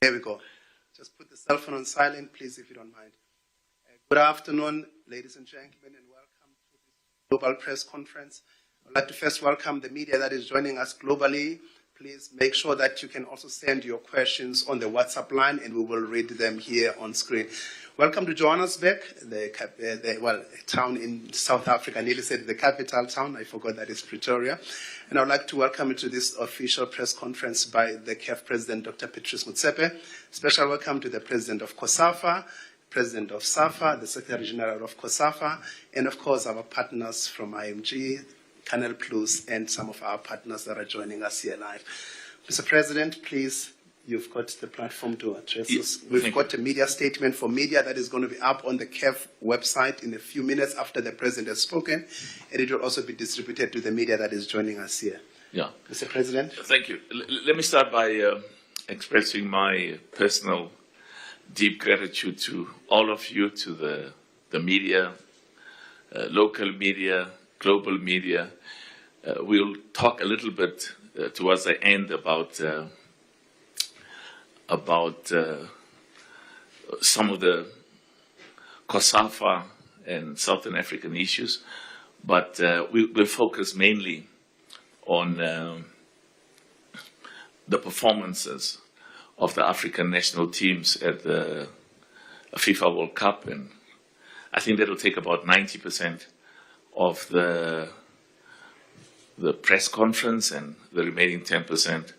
There we go. Just put the cell phone on silent, please, if you don't mind. Good afternoon, ladies and gentlemen, and welcome to this global press conference. I'd like to first welcome the media that is joining us globally. Please make sure that you can also send your questions on the WhatsApp line, and we will read them here on screen. Welcome to Johannesburg, the town in South Africa. I nearly said the capital town. I forgot that it's Pretoria. And I'd like to welcome you to this official press conference by the CAF President, Dr. Patrice Motsepe. Special welcome to the President of COSAFA, President of SAFA, the Secretary General of COSAFA, and of course our partners from IMG, Canal Plus, and some of our partners that are joining us here live. Mr. President, please. You've got the platform to address us. We've got a media statement for media that is going to be up on the CAF website in a few minutes after the President has spoken, and it will also be distributed to the media that is joining us here. Yeah. Mr. President? Thank you. Let me start by expressing my personal deep gratitude to all of you, to the media, local media, global media. We'll talk a little bit towards the end about some of the COSAFA and Southern African issues, but we'll focus mainly on the performances of the African national teams at the FIFA World Cup, and I think that'll take about 90% of the press conference, and the remaining 10%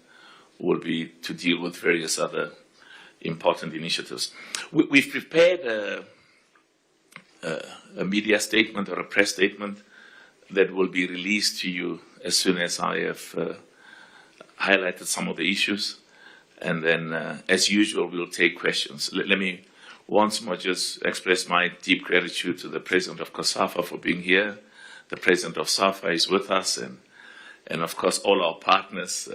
will be to deal with various other important initiatives. We've prepared a media statement or a press statement that will be released to you as soon as I have highlighted some of the issues. And then, as usual, we'll take questions. Let me once more just express my deep gratitude to the President of COSAFA for being here. The President of SAFA is with us, and of course, all our partners.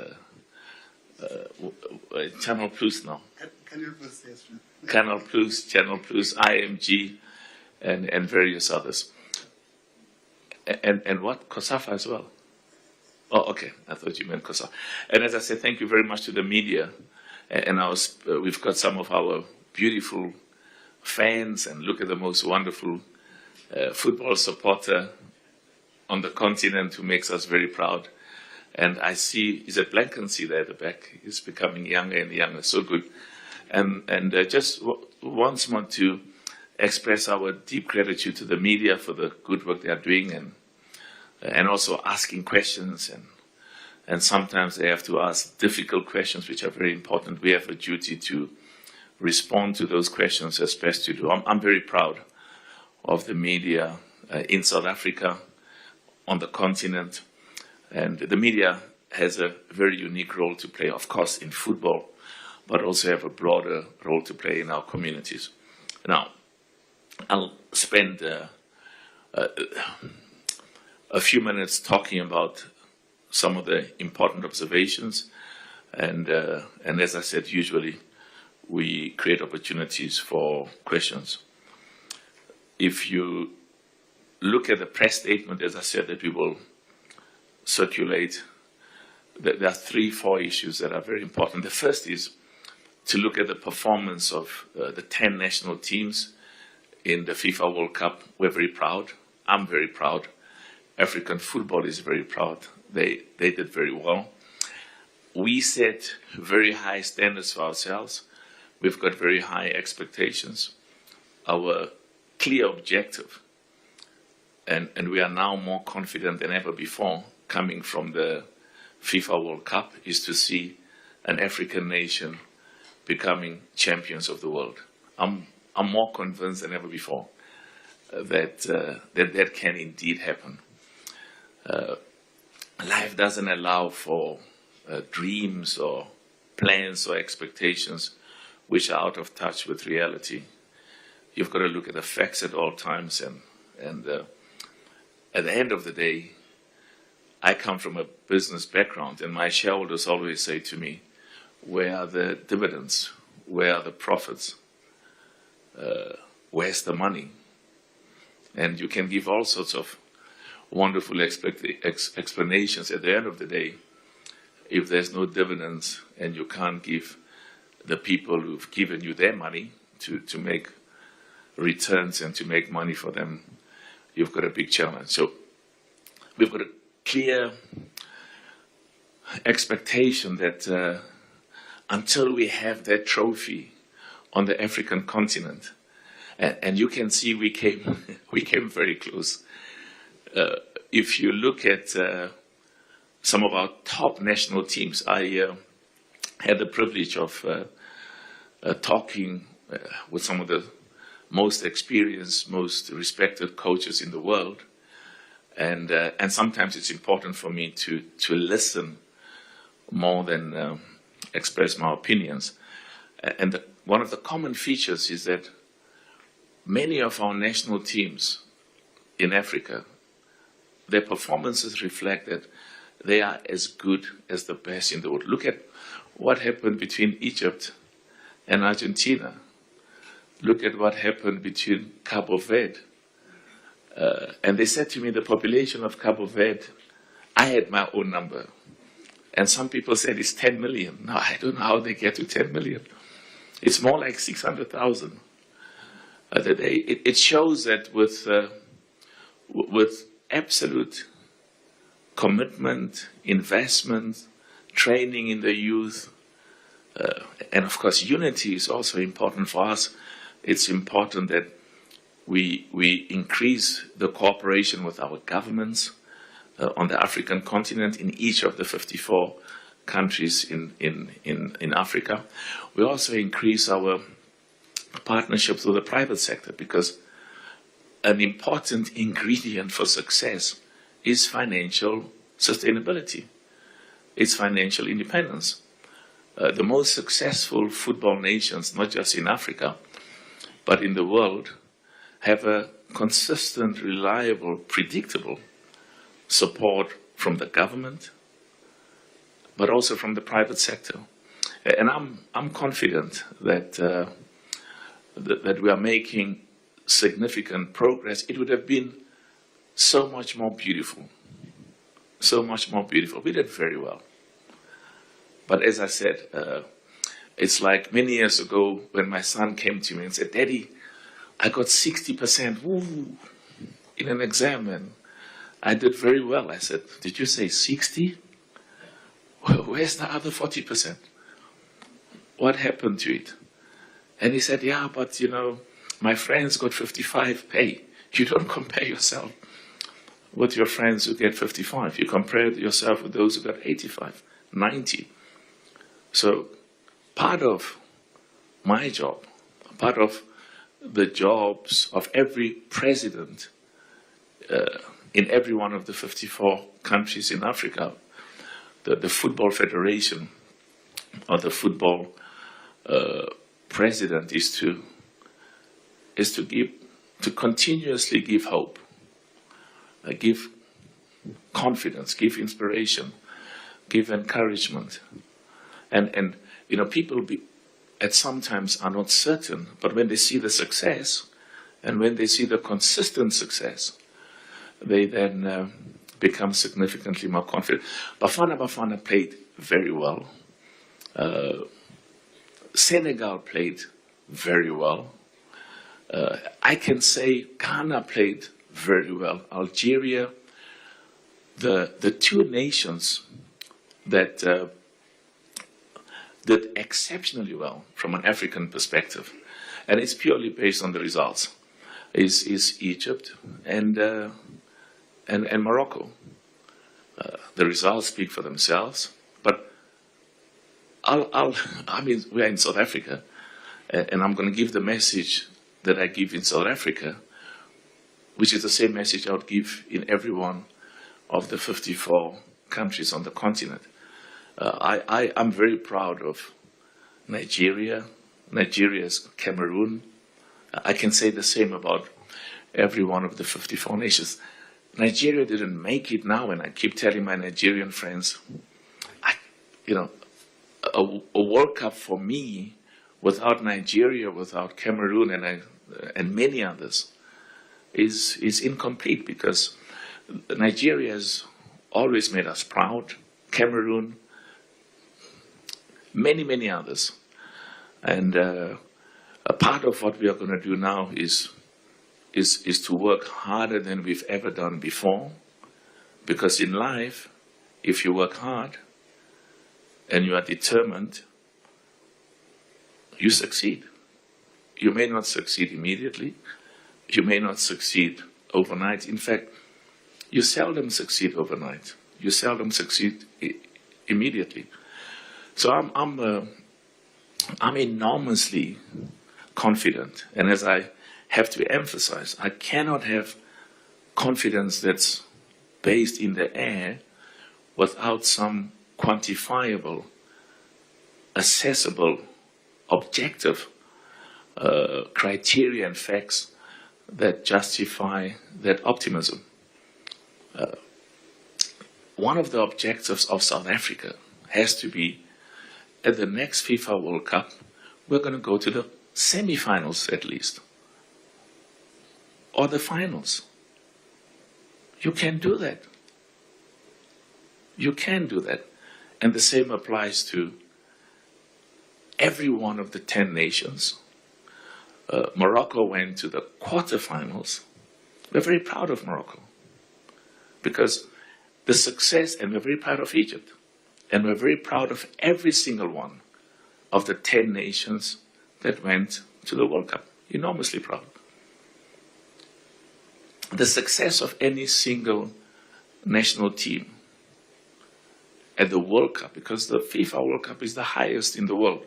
Channel Plus now. Channel Plus, IMG, and various others. And what? COSAFA as well? Oh, okay. I thought you meant COSAFA. And as I said, thank you very much to the media. And we've got some of our beautiful fans, and look at the most wonderful football supporter on the continent who makes us very proud. And I see, is it Blankensee there at the back? He's becoming younger and younger, so good. And just once more to express our deep gratitude to the media for the good work they are doing, and also asking questions, and sometimes they have to ask difficult questions, which are very important. We have a duty to respond to those questions as best you do. I'm very proud of the media in South Africa, on the continent. And the media has a very unique role to play, of course, in football, but also have a broader role to play in our communities. Now, I'll spend a few minutes talking about some of the important observations. And as I said, usually we create opportunities for questions. If you look at the press statement, as I said, that we will circulate, there are 3-4 issues that are very important. The first is to look at the performance of the 10 national teams in the FIFA World Cup. We're very proud. I'm very proud. African football is very proud. They did very well. We set very high standards for ourselves. We've got very high expectations. Our clear objective, and we are now more confident than ever before, coming from the FIFA World Cup, is to see an African nation becoming champions of the world. I'm more convinced than ever before that that can indeed happen. Life doesn't allow for dreams or plans or expectations which are out of touch with reality. You've got to look at the facts at all times, and at the end of the day, I come from a business background, and my shareholders always say to me, where are the dividends? Where are the profits? Where's the money? And you can give all sorts of wonderful explanations. At the end of the day, if there's no dividends and you can't give the people who've given you their money to make returns and to make money for them, you've got a big challenge. So we've got a clear expectation that until we have that trophy on the African continent, and you can see we came very close. If you look at some of our top national teams, I had the privilege of talking with some of the most experienced, most respected coaches in the world, and sometimes it's important for me to listen more than express my opinions. And one of the common features is that many of our national teams in Africa, their performances reflect that they are as good as the best in the world. Look at what happened between Egypt and Argentina. Look at what happened between Cabo Verde. And they said to me, the population of Cabo Verde, I had my own number. And some people said it's 10 million. No, I don't know how they get to 10 million. It's more like 600,000. It shows that with absolute commitment, investment, training in the youth, and of course unity is also important for us. It's important that we increase the cooperation with our governments on the African continent in each of the 54 countries in Africa. We also increase our partnerships with the private sector, because an important ingredient for success is financial sustainability. It's financial independence. The most successful football nations, not just in Africa, but in the world, have a consistent, reliable, predictable support from the government, but also from the private sector. And I'm confident that that we are making significant progress. It would have been so much more beautiful. So much more beautiful. We did very well. But as I said, it's like many years ago when my son came to me and said, Daddy, I got 60% in an exam and I did very well. I said, did you say 60? Well, where's the other 40%? What happened to it? And he said, yeah, but my friends got 55. Hey, you don't compare yourself with your friends who get 55. You compare yourself with those who got 85, 90. So part of my job, part of the jobs of every president in every one of the 54 countries in Africa, the Football Federation or the football president is to continuously give hope, give confidence, give inspiration, give encouragement, and people at sometimes are not certain, but when they see the success and when they see the consistent success, they then become significantly more confident. Bafana played very well. Senegal played very well. I can say Ghana played very well. Algeria, the two nations that did exceptionally well from an African perspective, and it's purely based on the results, is Egypt and Morocco. The results speak for themselves, but we're in South Africa, and I'm going to give the message that I give in South Africa, which is the same message I would give in every one of the 54 countries on the continent. I'm very proud of Nigeria, Nigeria's Cameroon. I can say the same about every one of the 54 nations. Nigeria didn't make it now, and I keep telling my Nigerian friends, a World Cup for me without Nigeria, without Cameroon, and many others is incomplete, because Nigeria has always made us proud. Cameroon, many others. And a part of what we are going to do now is to work harder than we've ever done before. Because in life, if you work hard and you are determined, you succeed. You may not succeed immediately. You may not succeed overnight. In fact, you seldom succeed overnight. You seldom succeed immediately. So I'm enormously confident. And as I have to emphasize, I cannot have confidence that's based in the air without some quantifiable, accessible, objective criteria and facts that justify that optimism. One of the objectives of South Africa has to be, at the next FIFA World Cup, we're going to go to the semi-finals at least, or the finals. You can do that. You can do that. And the same applies to every one of the 10 nations. Morocco went to the quarterfinals. We're very proud of Morocco because the success, and we're very proud of Egypt, and we're very proud of every single one of the 10 nations that went to the World Cup. Enormously proud. The success of any single national team at the World Cup, because the FIFA World Cup is the highest in the world,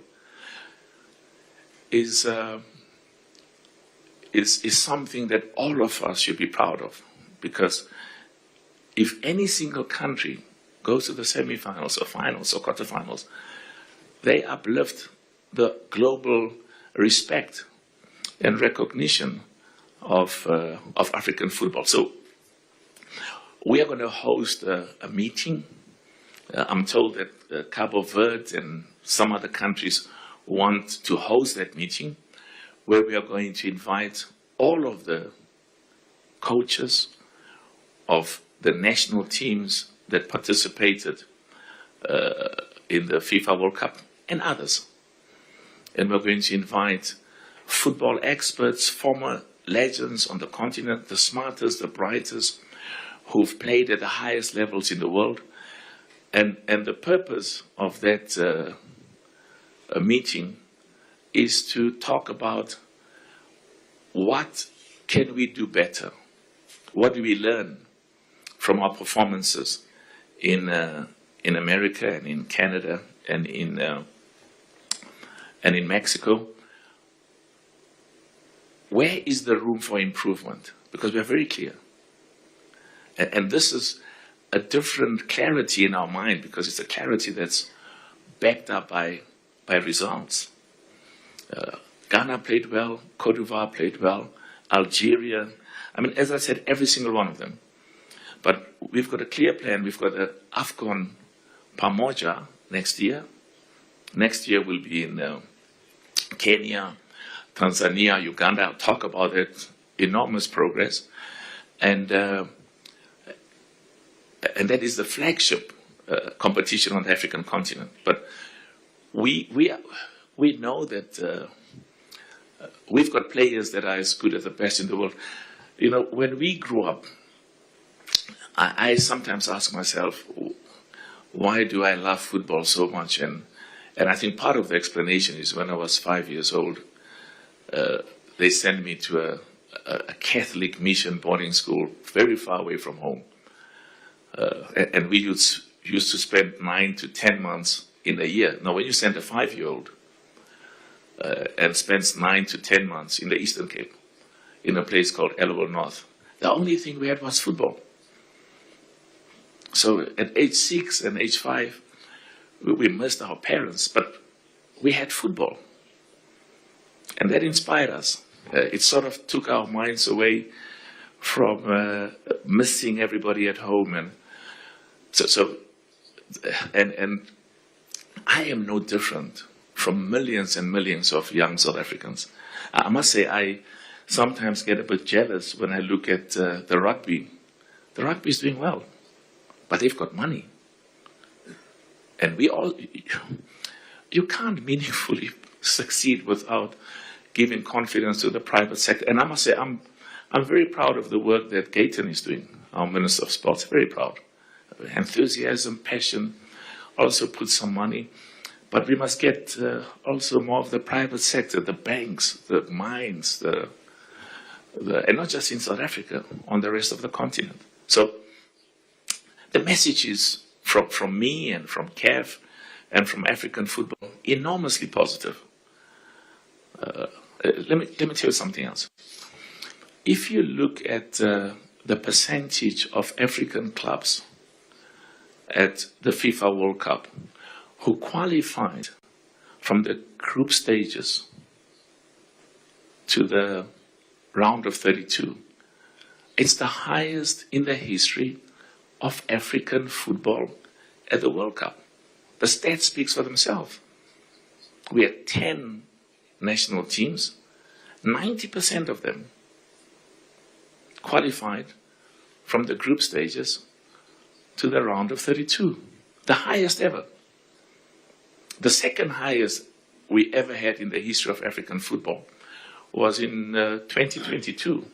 is something that all of us should be proud of. Because if any single country goes to the semi-finals or finals or quarterfinals, they uplift the global respect and recognition of African football. So we are going to host a meeting. I'm told that Cabo Verde and some other countries want to host that meeting, where we are going to invite all of the coaches of the national teams that participated in the FIFA World Cup and others. And we're going to invite football experts, former legends on the continent, the smartest, the brightest, who've played at the highest levels in the world. And the purpose of that meeting is to talk about what can we do better? What do we learn from our performances in America and in Canada and in Mexico? Where is the room for improvement? Because we are very clear. And this is a different clarity in our mind, because it's a clarity that's backed up by results. Ghana played well, Cote d'Ivoire played well, Algeria. I mean, as I said, every single one of them. But we've got a clear plan. We've got an AFCON Pamoja next year. Next year we'll be in Kenya, Tanzania, Uganda. I'll talk about it. Enormous progress. And that is the flagship competition on the African continent. But we know that we've got players that are as good as the best in the world. You know, when we grew up, I sometimes ask myself, why do I love football so much? And I think part of the explanation is when I was 5 years old, they sent me to a Catholic mission boarding school very far away from home. And we used to spend 9 to 10 months in a year. Now, when you send a 5-year-old and spends 9 to 10 months in the Eastern Cape, in a place called Ellerville North, the only thing we had was football. So at age 6 and age 5, we missed our parents, but we had football. And that inspired us. It sort of took our minds away from missing everybody at home. And and I am no different from millions and millions of young South Africans. I must say, I sometimes get a bit jealous when I look at the rugby. The rugby is doing well, but they've got money. And you can't meaningfully succeed without giving confidence to the private sector. And I must say, I'm very proud of the work that Gayton is doing, our Minister of Sports, very proud. Enthusiasm, passion, also put some money. But we must get also more of the private sector, the banks, the mines, and not just in South Africa, on the rest of the continent. So the message is from me and from CAF and from African football enormously positive. Let me tell you something else. If you look at the percentage of African clubs at the FIFA World Cup who qualified from the group stages to the round of 32, it's the highest in the history of African football at the World Cup. The stats speaks for themselves. We had 10 national teams, 90% of them qualified from the group stages to the round of 32, the highest ever. The second highest we ever had in the history of African football was in 2022,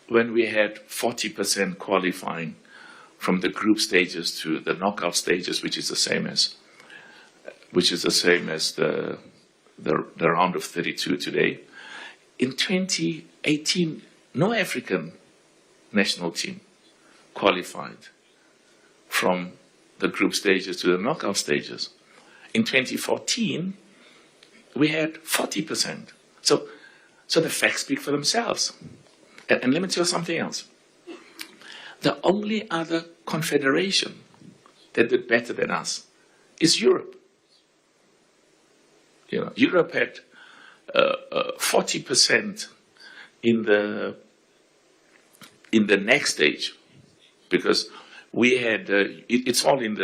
when we had 40% qualifying from the group stages to the knockout stages, which is the same as the round of 32 today. In 2018, no African national team qualified from the group stages to the knockout stages. In 2014, we had 40%. So the facts speak for themselves. And let me tell you something else. The only other confederation that did better than us is Europe. You know, Europe had 40% in the next stage, because we had it's all in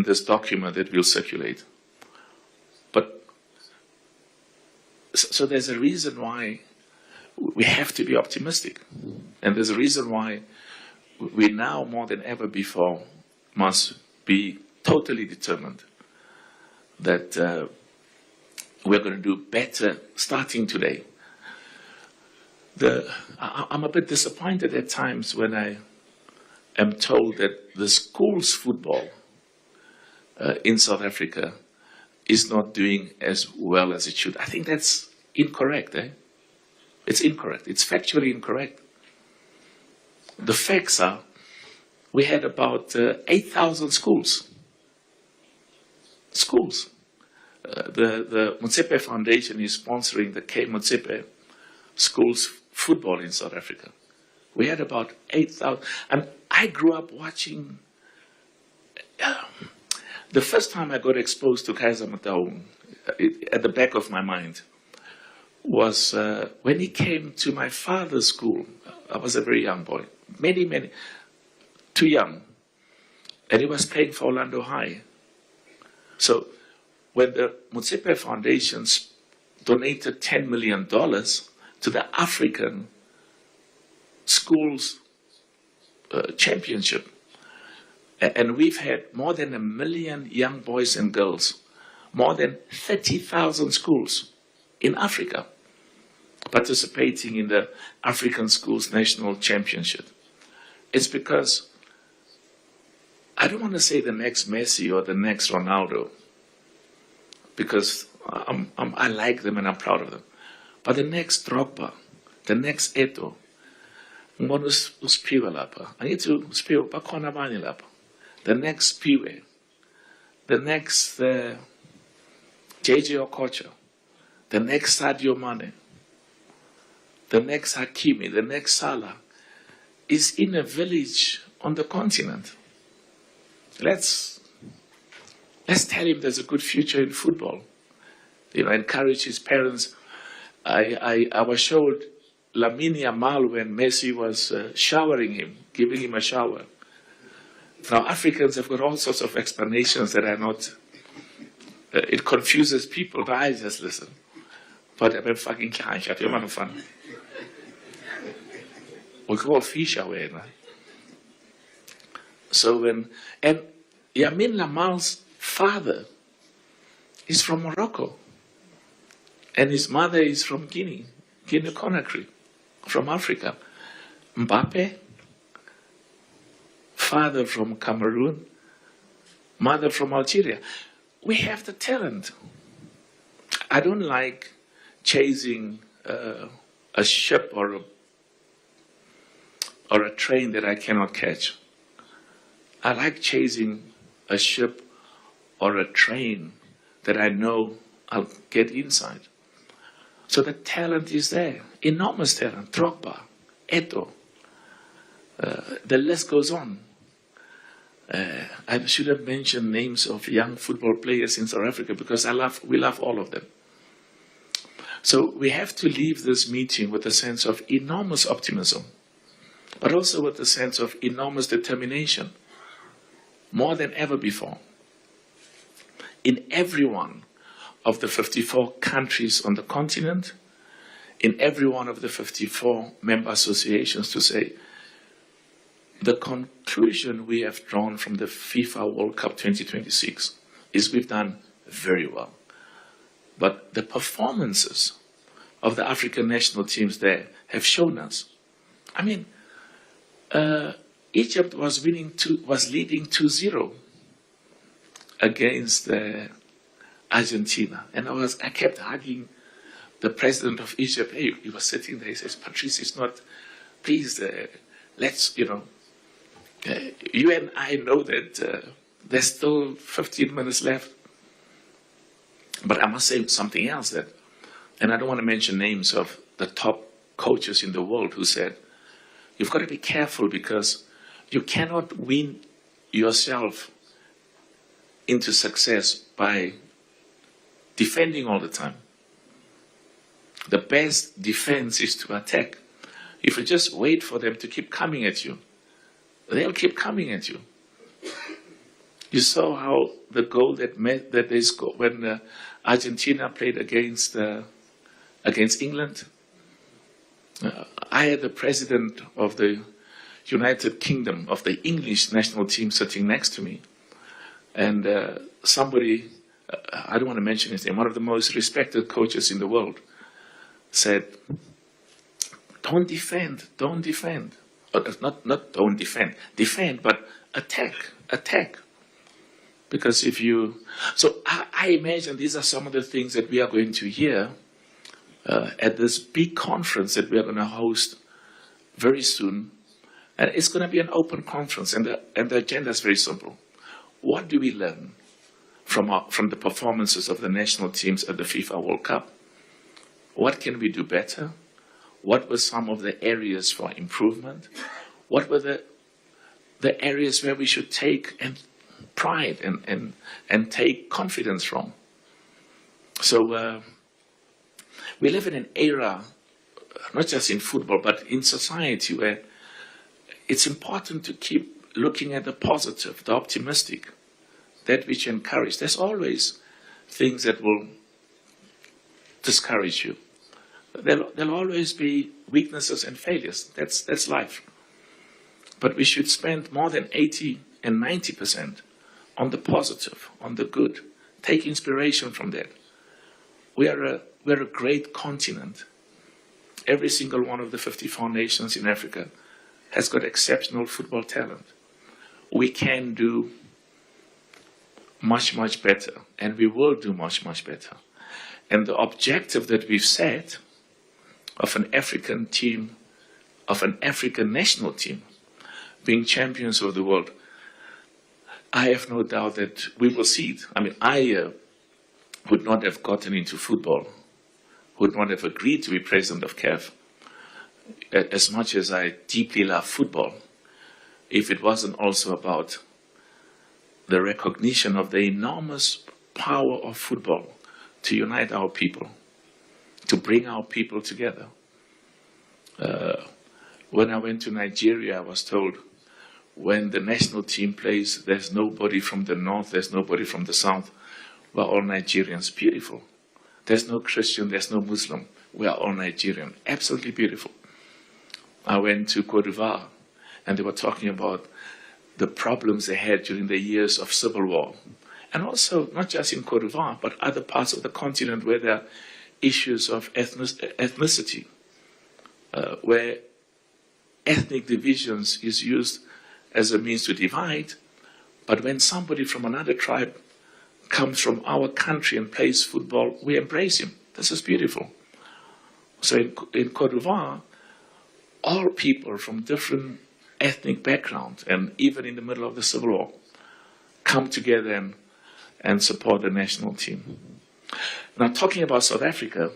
this document that will circulate. But so there's a reason why we have to be optimistic, and there's a reason why we now more than ever before must be totally determined that we're going to do better starting today. I'm a bit disappointed at times when I am told that the schools football in South Africa is not doing as well as it should. I think that's incorrect. It's incorrect. It's factually incorrect. The facts are we had about 8,000 schools. The Motsepe Foundation is sponsoring the K Motsepe schools football in South Africa. We had about 8,000. And I grew up watching. The first time I got exposed to Kaiser Motaung, at the back of my mind, was when he came to my father's school. I was a very young boy, too young. And he was playing for Orlando High. So when the Motsepe Foundation donated $10 million to the African schools championship, and we've had more than 1 million young boys and girls, more than 30,000 schools in Africa participating in the African Schools National Championship. It's because I don't want to say the next Messi or the next Ronaldo, because I like them and I'm proud of them. But the next Drogba, the next Eto'o, ngibona uSiphiwe lapha. Angithi uSiphiwe bakhona abanye lapha. The next Piwe, the next JJ Okocha, the next Sadio Mane, the next Hakimi, the next Salah is in a village on the continent. Let's tell him there's a good future in football. Encourage his parents. I was showed Lamine Yamal when Messi was showering him, giving him a shower. Now, Africans have got all sorts of explanations that are not, it confuses people, but I just listen. But I'm fucking klein, ich habe immer noch fun. We call fish away. So and Yamin Lamal's father is from Morocco. And his mother is from Guinea-Conakry, from Africa. Mbappe, father from Cameroon, mother from Algeria. We have the talent. I don't like chasing a ship or a train that I cannot catch. I like chasing a ship or a train that I know I'll get inside. So the talent is there, enormous talent. Drogba, Eto'o, the list goes on. I should have mentioned names of young football players in South Africa because we love all of them. So we have to leave this meeting with a sense of enormous optimism, but also with a sense of enormous determination, more than ever before. In every one of the 54 countries on the continent, in every one of the 54 member associations, to say, the conclusion we have drawn from the FIFA World Cup 2026 is we've done very well. But the performances of the African national teams there have shown us. I mean, Egypt was leading 2-0 against Argentina. And I kept hugging the president of Egypt. Hey, he was sitting there, he says, Patrice, it's not, please, let's, you and I know that there's still 15 minutes left. But I must say something else and I don't want to mention names of the top coaches in the world who said, you've got to be careful because you cannot win yourself into success by defending all the time. The best defense is to attack. If you just wait for them to keep coming at you, they'll keep coming at you. You saw how the goal that they scored when Argentina played against England. I had the president of the United Kingdom, of the English national team, sitting next to me. And somebody, I don't want to mention his name, one of the most respected coaches in the world, said, don't defend. Not don't defend, but attack. Because so I imagine these are some of the things that we are going to hear at this big conference that we are going to host very soon. And it's going to be an open conference, and the agenda is very simple. What do we learn from the performances of the national teams at the FIFA World Cup? What can we do better? What were some of the areas for improvement? What were the areas where we should take pride and take confidence from? So we live in an era, not just in football, but in society, where it's important to keep looking at the positive, the optimistic, that which encourages. There's always things that will discourage you. There'll always be weaknesses and failures. That's life. But we should spend more than 80 and 90% on the positive, on the good. Take inspiration from that. We're a great continent. Every single one of the 54 nations in Africa has got exceptional football talent. We can do much, much better, and we will do much, much better. And the objective that we've set of an African team, of an African national team, being champions of the world, I have no doubt that we will see it. I mean, I would not have gotten into football, would not have agreed to be president of CAF, as much as I deeply love football, if it wasn't also about the recognition of the enormous power of football to unite our people, to bring our people together. When I went to Nigeria, I was told, when the national team plays, there's nobody from the north, there's nobody from the south. We're all Nigerians. Beautiful. There's no Christian, there's no Muslim. We are all Nigerian. Absolutely beautiful. I went to Côte d'Ivoire, and they were talking about the problems they had during the years of civil war. And also, not just in Cote d'Ivoire, but other parts of the continent where there are issues of ethnicity, where ethnic divisions is used as a means to divide. But when somebody from another tribe comes from our country and plays football, we embrace him. This is beautiful. So in Cote d'Ivoire, all people from different ethnic backgrounds, and even in the middle of the Civil War, come together and support the national team. Now, talking about South Africa,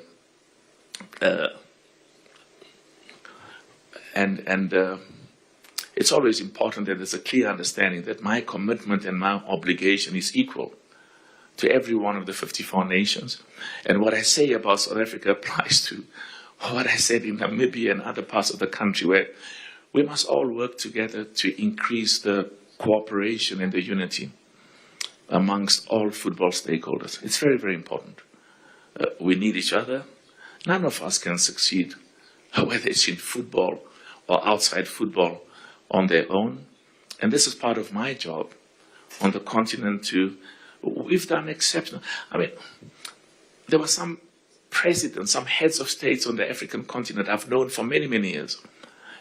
it's always important that there's a clear understanding that my commitment and my obligation is equal to every one of the 54 nations. And what I say about South Africa applies to what I said in Namibia and other parts of the country, where we must all work together to increase the cooperation and the unity amongst all football stakeholders. It's very, very important. We need each other. None of us can succeed, whether it's in football or outside football, on their own. And this is part of my job on the continent we've done exceptional. I mean, there were some presidents, some heads of states on the African continent I've known for many, many years.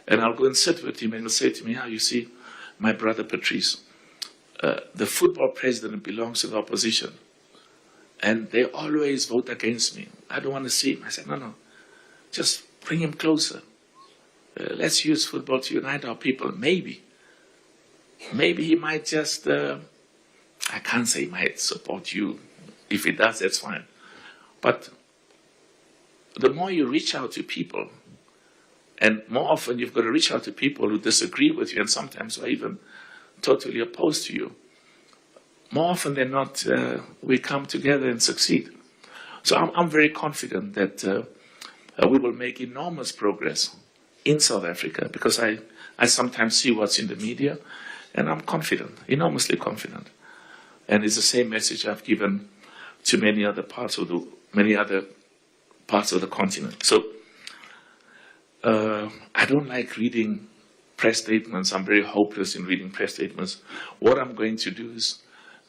And I'll go and sit with him and he'll say to me, you see, my brother Patrice, the football president belongs to the opposition. And they always vote against me. I don't want to see him. I said, no, just bring him closer. Let's use football to unite our people. Maybe he might just, I can't say he might support you. If he does, that's fine. But the more you reach out to people, and more often you've got to reach out to people who disagree with you and sometimes are even totally opposed to you, more often than not, we come together and succeed. So I'm very confident that we will make enormous progress in South Africa, because I sometimes see what's in the media, and I'm confident, enormously confident. And it's the same message I've given to many other parts of the continent. So I don't like reading press statements. I'm very hopeless in reading press statements. What I'm going to do is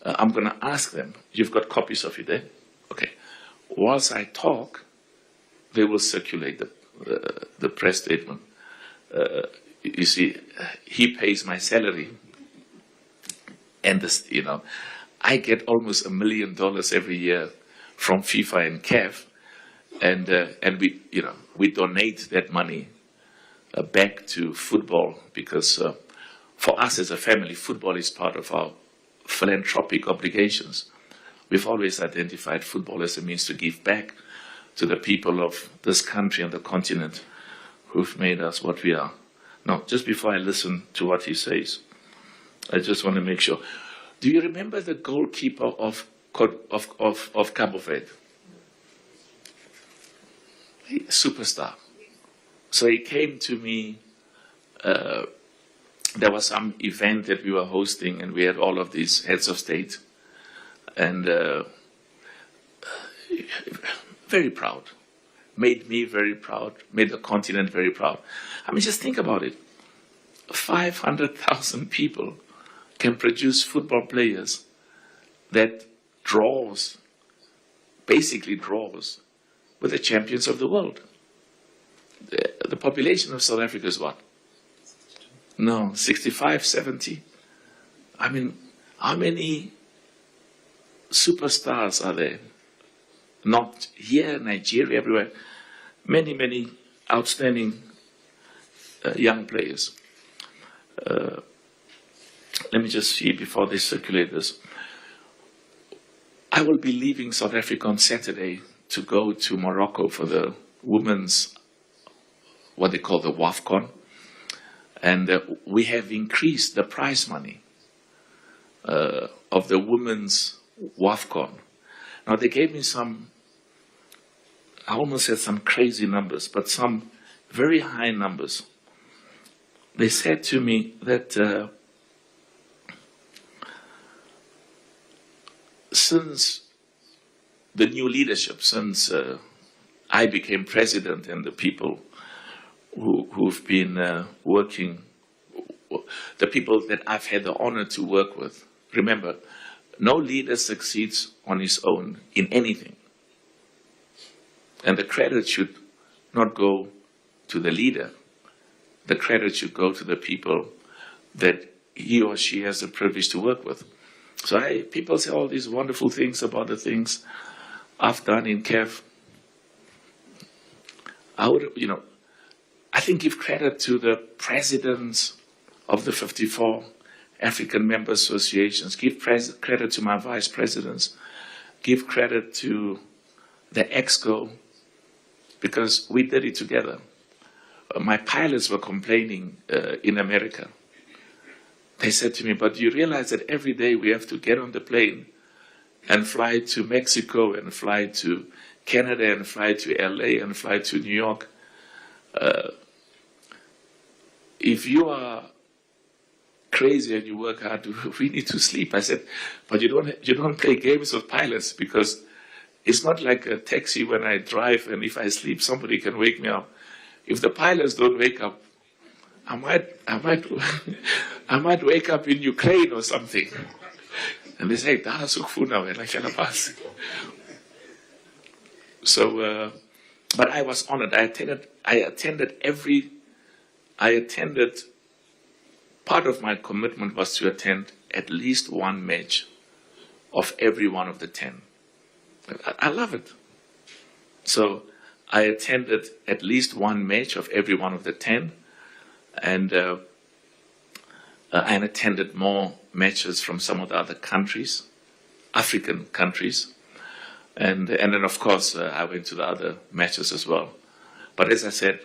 I'm going to ask them. You've got copies of it there? Okay. Whilst I talk, they will circulate the press statement. You see, he pays my salary, and this, I get almost $1 million every year from FIFA and CAF, and we donate that money back to football, because for us as a family, football is part of our philanthropic obligations. We've always identified football as a means to give back to the people of this country and the continent who've made us what we are. Now, just before I listen to what he says, I just want to make sure. Do you remember the goalkeeper of Cabo Verde? Superstar. So he came to me. There was some event that we were hosting, and we had all of these heads of state. And very proud. Made me very proud, made the continent very proud. I mean, just think about it. 500,000 people can produce football players that basically draws with the champions of the world. The population of South Africa is what? No, 65, 70. I mean, how many superstars are there? Not here, Nigeria, everywhere. Many, many outstanding young players. Let me just see before they circulate this. I will be leaving South Africa on Saturday to go to Morocco for the women's, what they call the WAFCON. And we have increased the prize money of the women's WAFCON. Now, they gave me I almost said some crazy numbers, but some very high numbers. They said to me that since the new leadership, since I became president, and the people who've been working, the people that I've had the honor to work with, remember, no leader succeeds on his own in anything. And the credit should not go to the leader. The credit should go to the people that he or she has the privilege to work with. So people say all these wonderful things about the things I've done in CAF. I think give credit to the presidents of the 54 African member associations, give credit to my vice presidents, give credit to the EXCO, because we did it together. My pilots were complaining in America. They said to me, but do you realize that every day we have to get on the plane and fly to Mexico and fly to Canada and fly to LA and fly to New York? If you are crazy and you work hard, we need to sleep. I said, but you don't play games with pilots, because it's not like a taxi when I drive and if I sleep, somebody can wake me up. If the pilots don't wake up, I might wake up in Ukraine or something. And they say, so, but I was honored. Part of my commitment was to attend at least one match of every one of the 10. I love it. So I attended at least one match of every one of the 10, and I attended more matches from some of the other countries, African countries, and then of course I went to the other matches as well. But as I said,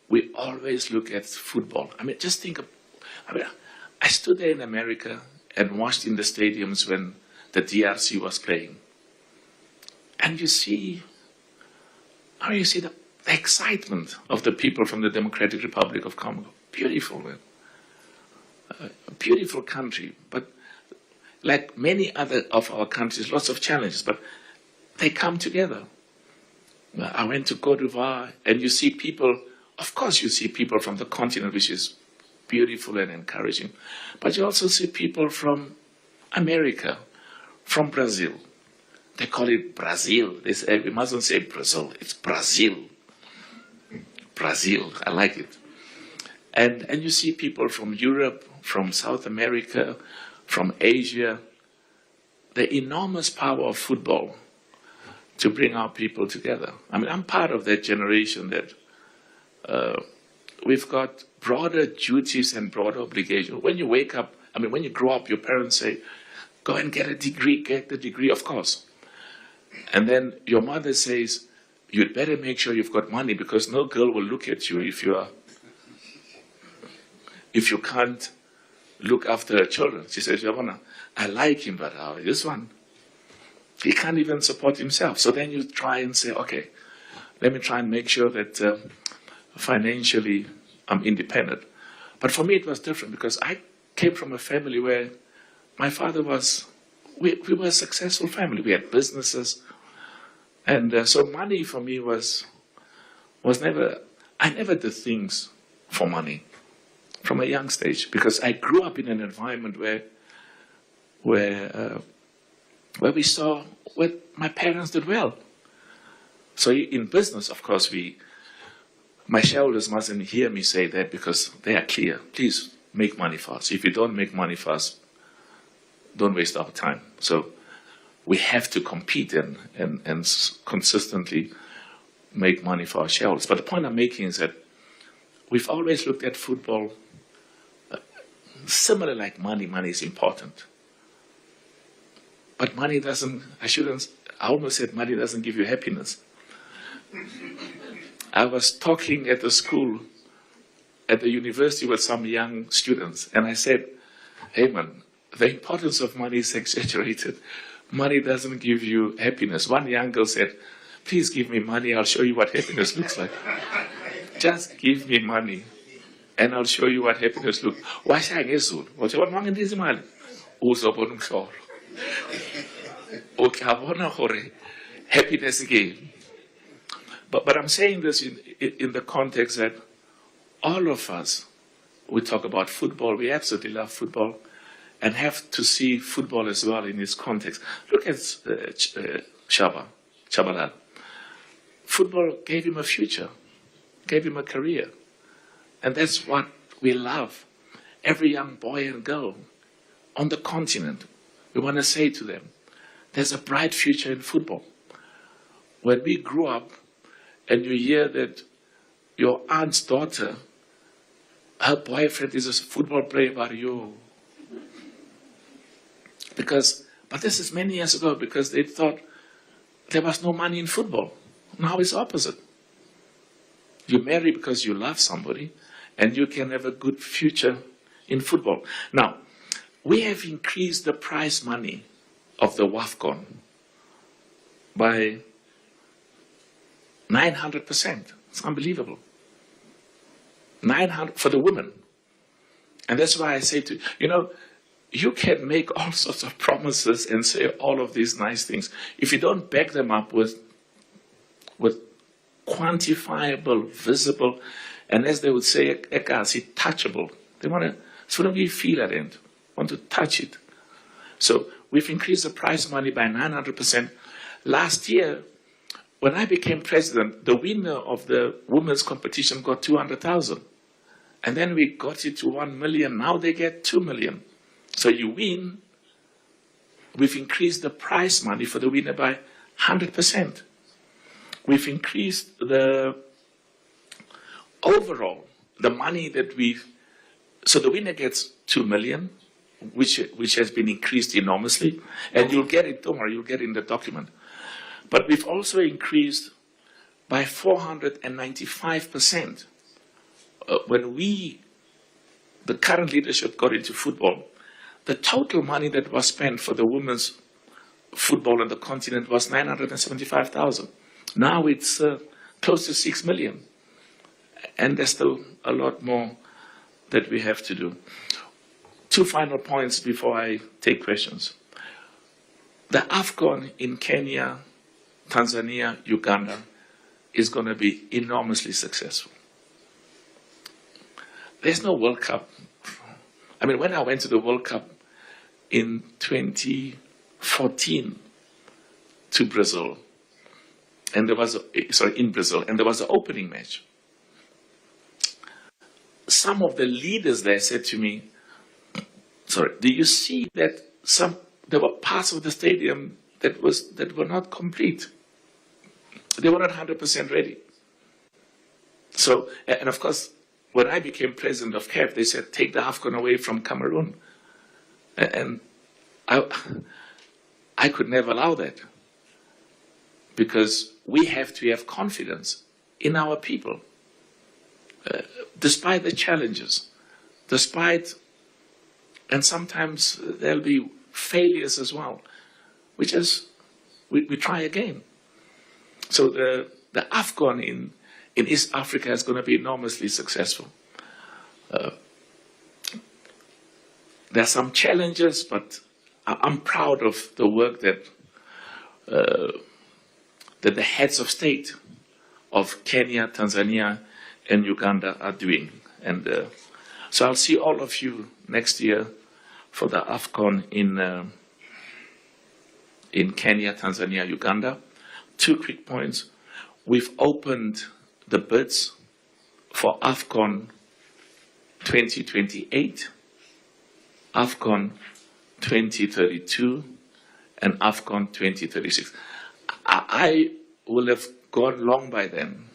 we always look at football. I mean, just think of, I stood there in America and watched in the stadiums when the DRC was playing. And you see the excitement of the people from the Democratic Republic of Congo. Beautiful, man. A beautiful country, but like many other of our countries, lots of challenges, but they come together. I went to Côte d'Ivoire, and you see people, of course you see people from the continent, which is beautiful and encouraging, but you also see people from America, from Brazil. They call it Brazil. They say, we mustn't say Brazil, it's Brazil. Brazil, I like it. And you see people from Europe, from South America, from Asia. The enormous power of football to bring our people together. I mean, I'm part of that generation that we've got broader duties and broader obligations. When you wake up, I mean, when you grow up, your parents say, go and get a degree, get the degree, of course. And then your mother says, you'd better make sure you've got money, because no girl will look at you if you can't look after her children. She says, I like him, but this one, he can't even support himself. So then you try and say, okay, let me try and make sure that financially I'm independent. But for me it was different, because I came from a family where my father was, we were a successful family. We had businesses. And so money for me was never, I never did things for money from a young stage, because I grew up in an environment where we saw what my parents did well. So in business, of course, my shareholders mustn't hear me say that, because they are clear. Please make money for us. If you don't make money for us, don't waste our time. So we have to compete and consistently make money for our shareholders. But the point I'm making is that we've always looked at football similar like money. Money is important. But money doesn't, I almost said money doesn't give you happiness. I was talking at the school, at the university with some young students, and I said, hey man, the importance of money is exaggerated. Money doesn't give you happiness. One young girl said, please give me money, I'll show you what happiness looks like. Just give me money, and I'll show you what happiness looks like. Why say ngezulu? Wathi wona ngidizi imali uzobona umhlolo. Okay, I want happiness again. But I'm saying this in the context that all of us, we talk about football, we absolutely love football, and have to see football as well in its context. Look at Chabalal. Football gave him a future, gave him a career. And that's what we love. Every young boy and girl on the continent, we want to say to them, there's a bright future in football. When we grew up and you hear that your aunt's daughter, her boyfriend is a football player, but but this is many years ago because they thought there was no money in football. Now it's opposite. You marry because you love somebody and you can have a good future in football. Now, we have increased the prize money of the WAFCON by 900%. It's unbelievable. 900 for the women. And that's why I say to you, you can make all sorts of promises and say all of these nice things. If you don't back them up with quantifiable, visible, and as they would say, touchable. They want to, it's what you feel at the end. Want to touch it. So we've increased the prize money by 900%. Last year, when I became president, the winner of the women's competition got 200,000. And then we got it to 1 million. Now they get 2 million. So you win. We've increased the prize money for the winner by 100%. We've increased the overall, the money that so the winner gets 2 million, which has been increased enormously. And you'll get it, don't worry, you'll get it in the document. But we've also increased by 495%. When the current leadership got into football, the total money that was spent for the women's football on the continent was 975,000. Now it's close to 6 million. And there's still a lot more that we have to do. 2 final points before I take questions. The AFCON in Kenya, Tanzania, Uganda is going to be enormously successful. There's no World Cup. I mean, when I went to the World Cup in 2014 to Brazil, and there was, in Brazil, and there was an opening match. Some of the leaders there said to me, do you see that there were parts of the stadium that were not complete? They were not 100% ready. So, and of course, when I became president of CAF, they said, take the AFCON away from Cameroon. And I could never allow that. Because we have to have confidence in our people. Despite the challenges, and sometimes there'll be failures as well. We try again. So the AFCON in East Africa is going to be enormously successful. There are some challenges, but I'm proud of the work that the heads of state of Kenya, Tanzania, and Uganda are doing. And so I'll see all of you next year for the AFCON in Kenya, Tanzania, Uganda. 2 quick points. We've opened the bids for AFCON 2028, AFCON 2032, and AFCON 2036. I will have gone long by then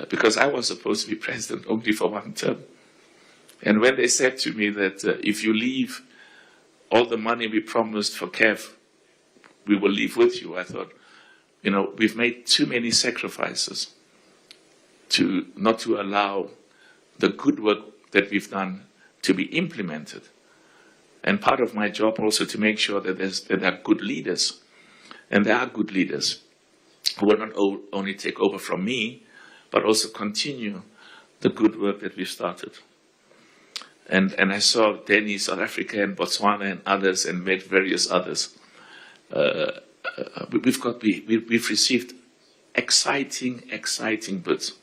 because I was supposed to be president only for 1 term. And when they said to me that if you leave all the money we promised for CAF, we will leave with you, I thought, we've made too many sacrifices not to allow the good work that we've done to be implemented. And part of my job also to make sure that there are good leaders. And there are good leaders who will not only take over from me, but also continue the good work that we've started. And I saw Denny, South Africa, and Botswana, and others, and met various others. We've received exciting bids.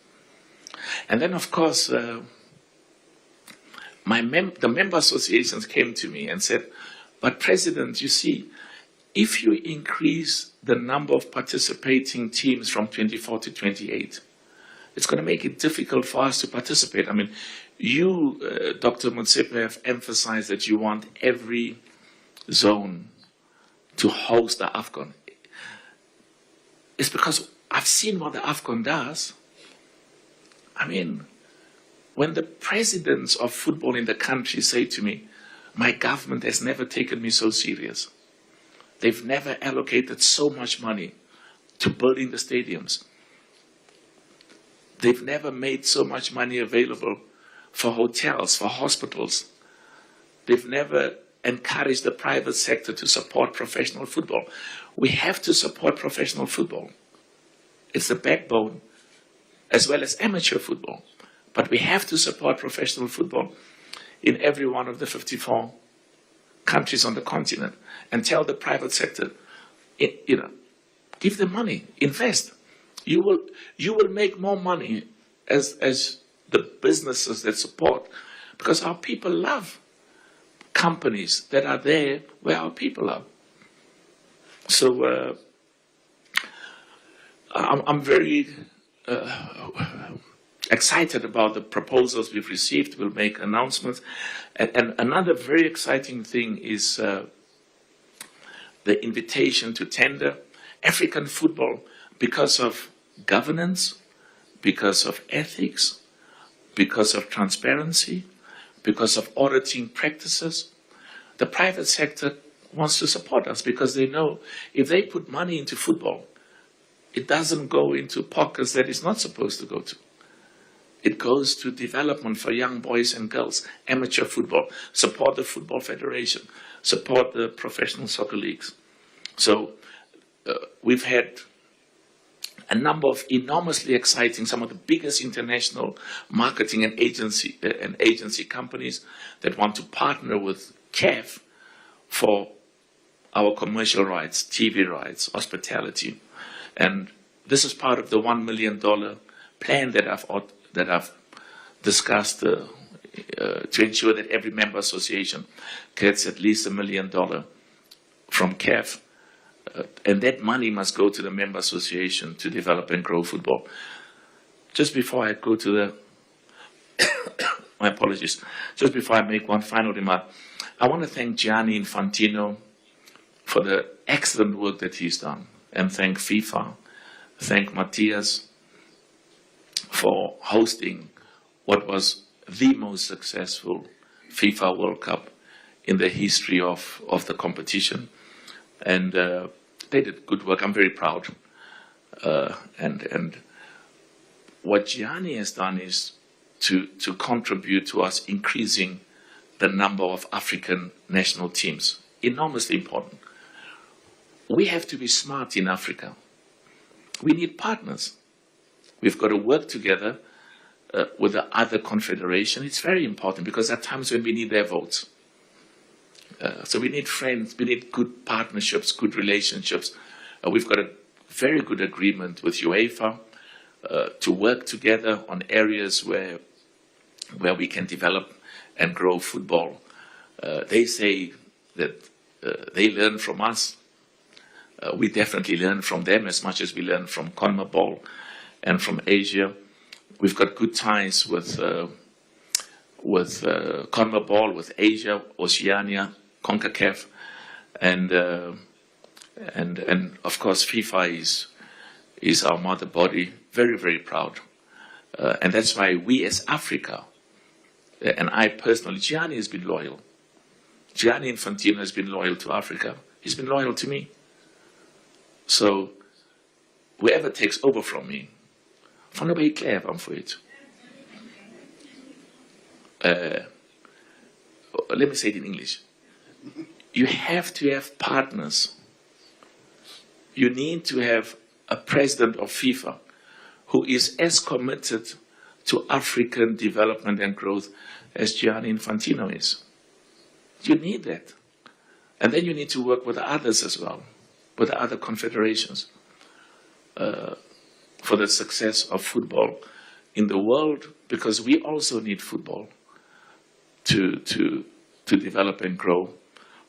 And then, of course, the member associations came to me and said, but President, you see, if you increase the number of participating teams from 24 to 28, it's going to make it difficult for us to participate. I mean, you, Dr. Motsepe, have emphasized that you want every zone to host the AFCON. It's because I've seen what the AFCON does. I mean, when the presidents of football in the country say to me, my government has never taken me so serious. They've never allocated so much money to building the stadiums. They've never made so much money available for hotels, for hospitals. They've never encouraged the private sector to support professional football. We have to support professional football. It's the backbone, as well as amateur football. But we have to support professional football in every one of the 54 countries on the continent and tell the private sector, give them money, invest. You will make more money as the businesses that support, because our people love companies that are there where our people are. So I'm very excited about the proposals we've received. We'll make announcements. And another very exciting thing is the invitation to tender. African football, because of governance, because of ethics, because of transparency, because of auditing practices, the private sector wants to support us because they know if they put money into football, it doesn't go into pockets that it's not supposed to go to. It goes to development for young boys and girls, amateur football, support the Football Federation, support the professional soccer leagues. So we've had a number of enormously exciting, some of the biggest international marketing and agency companies that want to partner with CAF for our commercial rights, TV rights, hospitality. And this is part of the $1 million plan that I've discussed to ensure that every member association gets at least $1 million from CAF. And that money must go to the member association to develop and grow football. Just before I go to the, my apologies, just before I make one final remark, I want to thank Gianni Infantino for the excellent work that he's done, and thank FIFA, thank Matthias for hosting what was the most successful FIFA World Cup in the history of the competition. And they did good work. I'm very proud. And what Gianni has done is to contribute to us increasing the number of African national teams. Enormously important. We have to be smart in Africa. We need partners. We've got to work together with the other confederation. It's very important because there are times when we need their votes. So we need friends, we need good partnerships, good relationships. We've got a very good agreement with UEFA to work together on areas where we can develop and grow football. They say that they learn from us. We definitely learn from them as much as we learn from CONMEBOL and from Asia. We've got good ties with CONMEBOL, with Asia, Oceania, CONCACAF, and of course FIFA is our mother body. Very, very proud, and that's why we as Africa, and I personally, Gianni has been loyal. Gianni Infantino has been loyal to Africa. He's been loyal to me. So whoever takes over from me, van der Beek I'm for it. Let me say it in English. You have to have partners. You need to have a president of FIFA who is as committed to African development and growth as Gianni Infantino is. You need that. And then you need to work with others as well, with the other confederations, for the success of football in the world, because we also need football to develop and grow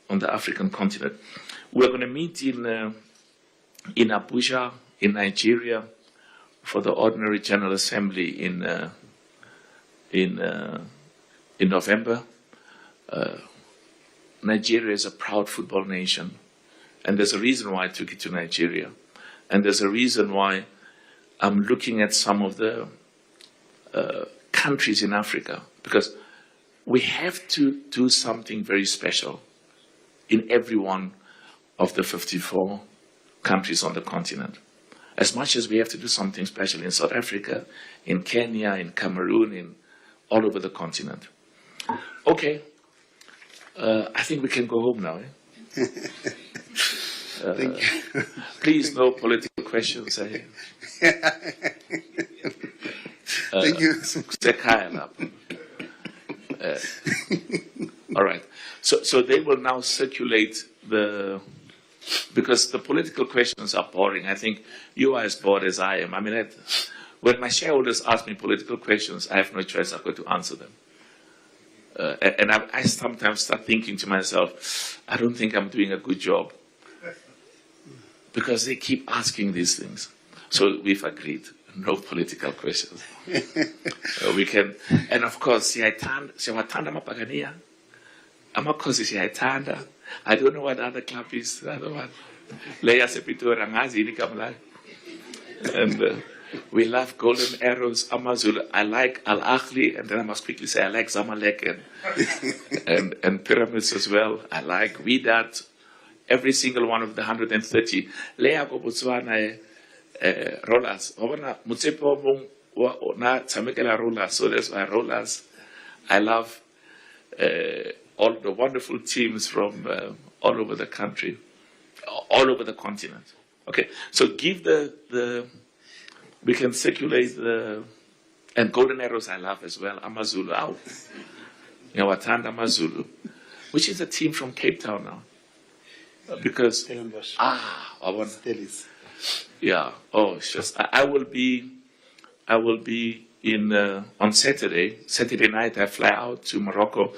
on the African continent. We're going to meet in Abuja, in Nigeria, for the Ordinary General Assembly in November. Nigeria is a proud football nation, and there's a reason why I took it to Nigeria, and there's a reason why I'm looking at some of the countries in Africa, because we have to do something very special in every one of the 54 countries on the continent. As much as we have to do something special in South Africa, in Kenya, in Cameroon, in all over the continent. Okay, I think we can go home now. Eh? Thank you. Please, no political questions. Thank you. All right. So they will now circulate because the political questions are boring. I think you are as bored as I am. I mean, when my shareholders ask me political questions, I have no choice. I've got to answer them. And I sometimes start thinking to myself, I don't think I'm doing a good job, because they keep asking these things. So we've agreed, no political questions. We can, and of course, siyawatanda amabhakaniya, amakhosi siyayithanda. I don't know what the other club is. I don't know what. Leya Sepitora angazi igama layo. And we love Golden Arrows, Amazulu. I like Al Ahly, and then I must quickly say I like Zamalek and Pyramids as well. I like Wydad, every single one of the 130. Leya go Botswana rollers. Motsepe na tsamekela rollers, so that's why rollers. I love all the wonderful teams from all over the country, all over the continent. Okay, so give we can circulate and Golden Arrows I love as well, Amazulu, Watanda Amazulu, which is a team from Cape Town now. Because, I want, yeah, it's just, I will be in, on Saturday night I fly out to Morocco,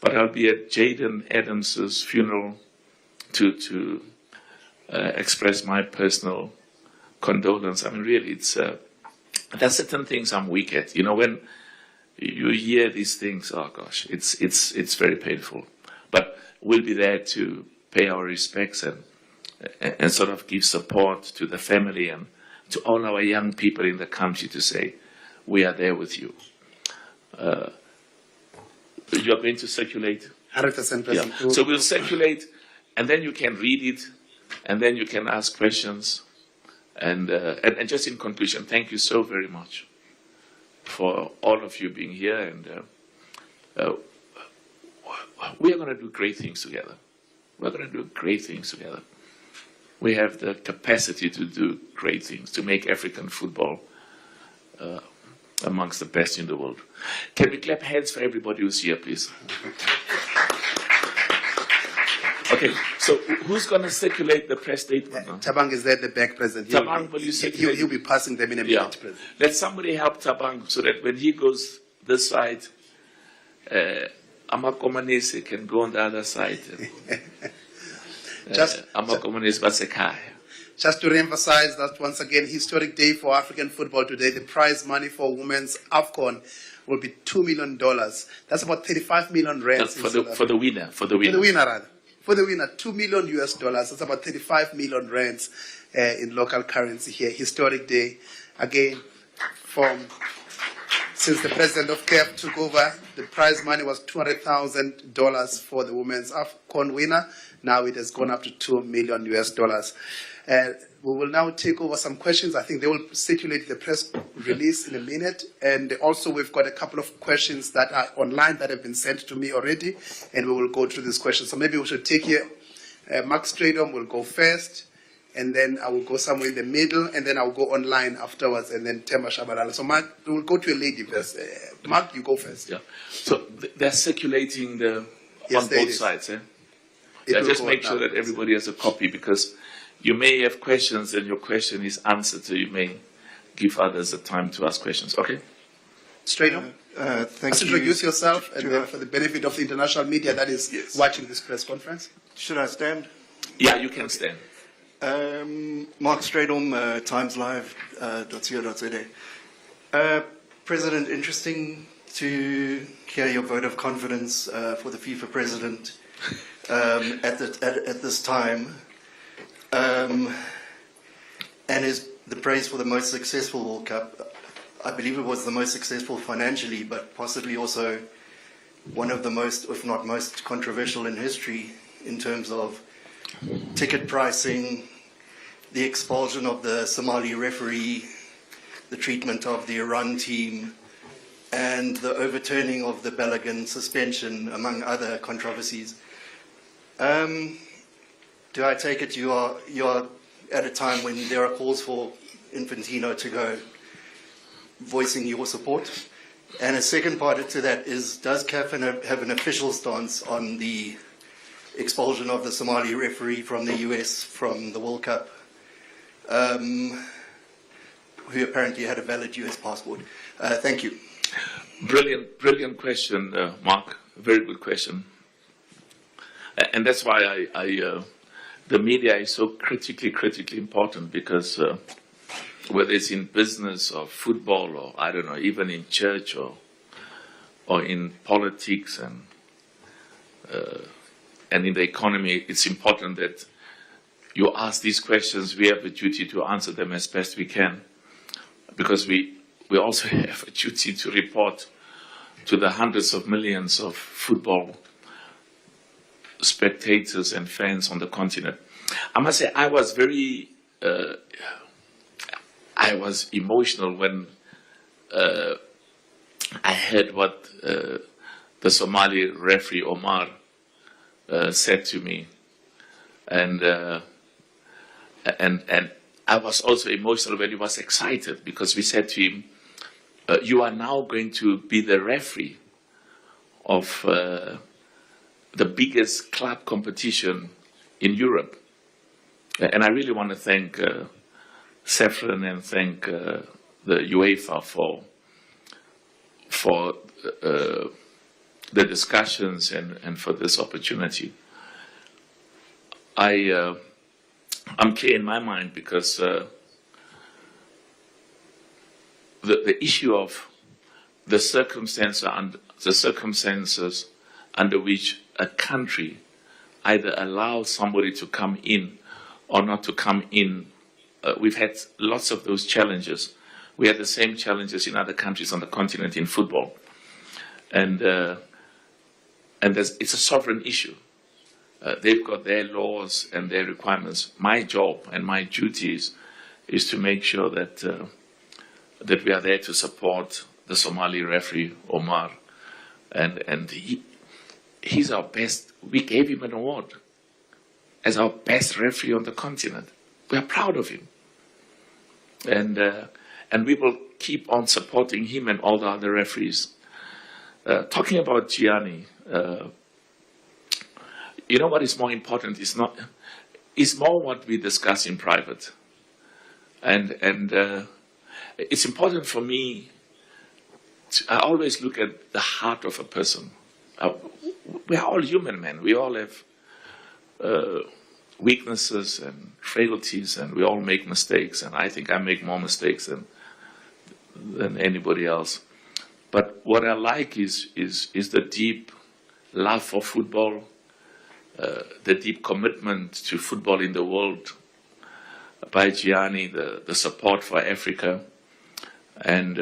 but I'll be at Jaden Adams's funeral to express my personal condolence. I mean, really, there's certain things I'm weak at. You know, when you hear these things, oh gosh, it's very painful. But we'll be there to pay our respects and sort of give support to the family and to all our young people in the country to say, we are there with you. You are going to circulate? 100%. Yeah. So we'll circulate, and then you can read it, and then you can ask questions. And just in conclusion, thank you so very much for all of you being here. And we are going to do great things together. We're going to do great things together. We have the capacity to do great things, to make African football amongst the best in the world. Can we clap hands for everybody who's here, please? Okay, so who's going to circulate the press statement now? Tabang is there at the back, President. Tabang, will you circulate? He'll be passing them in a minute, President. Let somebody help Tabang so that when he goes this side, Amakomanese can go on the other side. Just to re-emphasize that once again, historic day for African football today. The prize money for women's AFCON will be $2 million. That's about 35 million rands. For the winner. For the winner, rather. For the winner, $2 million US. That's about 35 million rands in local currency here. Historic day. Again, since the president of CAF took over, the prize money was $200,000 for the women's AFCON winner. Now it has gone up to $2 million US. We will now take over some questions. I think they will circulate the press release in a minute. And also we've got a couple of questions that are online that have been sent to me already. And we will go through these questions. So maybe we should take here, Mark Stradom will go first. And then I will go somewhere in the middle. And then I will go online afterwards. And then Tema Shabalala. So Mark, we'll go to a lady first. Mark, you go first. Yeah. So they're circulating on both sides. Eh? Yeah, just make sure that everybody has a copy, because you may have questions and your question is answered, so you may give others the time to ask questions. Okay? Straight on. Thank Just you. introduce yourself, and to then our- for the benefit of the international media that is Yes. watching this press conference. Should I stand? Yeah, you can stand. Mark Stradom, timeslive.co.za. President, interesting to hear your vote of confidence for the FIFA president at this time, and the praise for the most successful World Cup. I believe it was the most successful financially, but possibly also one of the most, if not most, controversial in history in terms of ticket pricing, the expulsion of the Somali referee, the treatment of the Iran team, and the overturning of the Balogun suspension, among other controversies. Do I take it you are at a time when there are calls for Infantino to go, voicing your support? And a second part to that is, does CAF have an official stance on the expulsion of the Somali referee from the US from the World Cup, who apparently had a valid US passport? Thank you. Brilliant question, Mark. Very good question. And that's why the media is so critically important, because whether it's in business or football or, I don't know, even in church or in politics and in the economy, it's important that you ask these questions. We have a duty to answer them as best we can, because we also have a duty to report to the hundreds of millions of football spectators and fans on the continent. I must say, I was very emotional when I heard what the Somali referee Omar said to me, and I was also emotional when he was excited, because we said to him, "You are now going to be the referee of the biggest club competition in Europe." And I really want to thank Saffron and thank the UEFA for the discussions and for this opportunity. I'm clear in my mind, because the issue of the circumstances under which a country either allows somebody to come in or not to come in, we've had lots of those challenges. We had the same challenges in other countries on the continent in football, and it's a sovereign issue. They've got their laws and their requirements. My job and my duties is to make sure that we are there to support the Somali referee Omar, and he's our best. We gave him an award as our best referee on the continent. We are proud of him, and we will keep on supporting him and all the other referees. Talking about Gianni, you know what is more important is more what we discuss in private, and it's important for me. I always look at the heart of a person. We are all human, men. We all have weaknesses and frailties, and we all make mistakes. And I think I make more mistakes than anybody else. But what I like is the deep love for football, the deep commitment to football in the world by Gianni, the support for Africa, and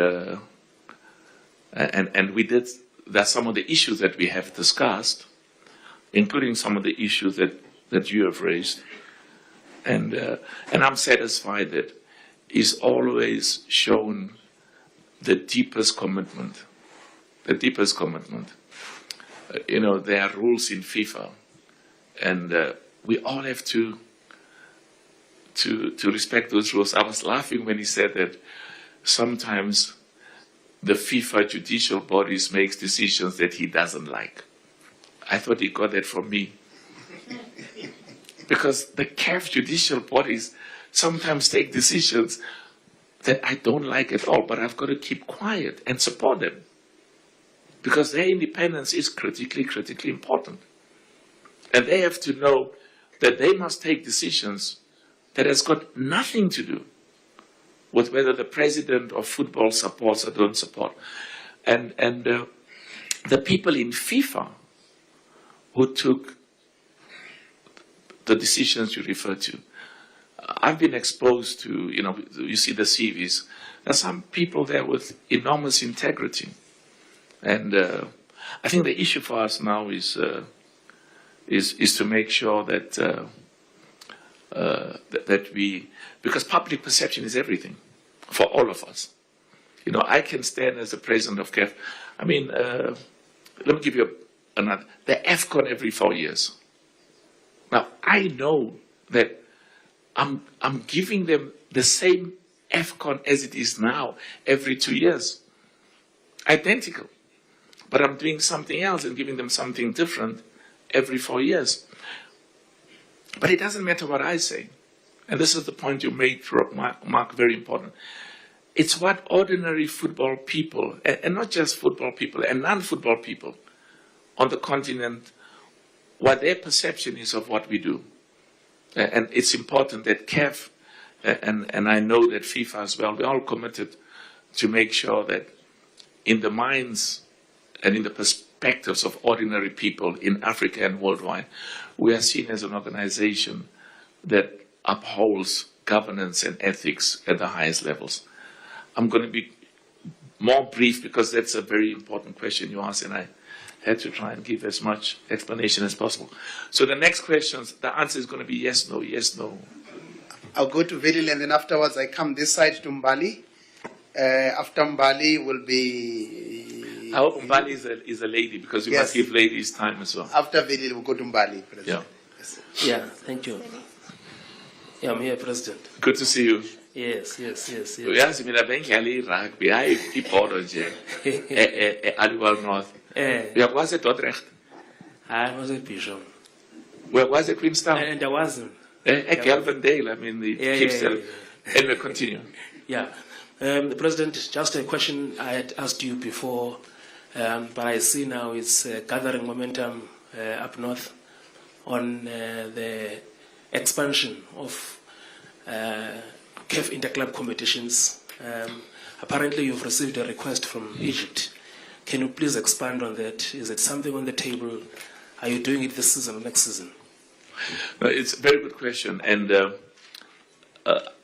we did. That's some of the issues that we have discussed, including some of the issues that you have raised, and I'm satisfied that he's always shown the deepest commitment. The deepest commitment. You know, there are rules in FIFA, and we all have to respect those rules. I was laughing when he said that sometimes the FIFA judicial bodies makes decisions that he doesn't like. I thought he got that from me. Because the CAF judicial bodies sometimes take decisions that I don't like at all, but I've got to keep quiet and support them because their independence is critically important. And they have to know that they must take decisions that has got nothing to do with whether the president of football supports or don't support. And the people in FIFA who took the decisions you refer to, I've been exposed to, you see the CVs. There's some people there with enormous integrity. And I think the issue for us now is to make sure that that we, because public perception is everything for all of us. I can stand as the president of CAF. I mean, let me give you another. The AFCON every 4 years. Now, I know that I'm giving them the same AFCON as it is now every 2 years. Identical. But I'm doing something else and giving them something different every 4 years. But it doesn't matter what I say. And this is the point you made, Mark, very important. It's what ordinary football people, and not just football people, and non-football people on the continent, what their perception is of what we do. And it's important that CAF, and I know that FIFA as well, we're all committed to make sure that in the minds and in the perspectives of ordinary people in Africa and worldwide, we are seen as an organization that upholds governance and ethics at the highest levels. I'm going to be more brief because that's a very important question you asked, and I had to try and give as much explanation as possible. So the next questions, the answer is going to be yes, no, yes, no. I'll go to Vedil, and then afterwards I come this side to Mbali. After Mbali will be... I hope Mbali is a lady, because we must give ladies time as well. After Vedil, we'll go to Mbali, President. Yeah. Yeah, thank you. Yeah, I'm here, President. Good to see you. Yes. Uyazi mina bengihlali rugby hayi ibhodo nje eAliwal North. Uyakwazi eDordrecht? I was a bishop. Uyakwazi eQueenstown? And I wasn't. eGalvandale, I mean, it keeps yeah. And we continue. Yeah. The President, just a question I had asked you before, but I see now it's gathering momentum up north on the expansion of CAF interclub competitions. Apparently you've received a request from Egypt. Can you please expand on that? Is it something on the table? Are you doing it this season or next season? No, it's a very good question, and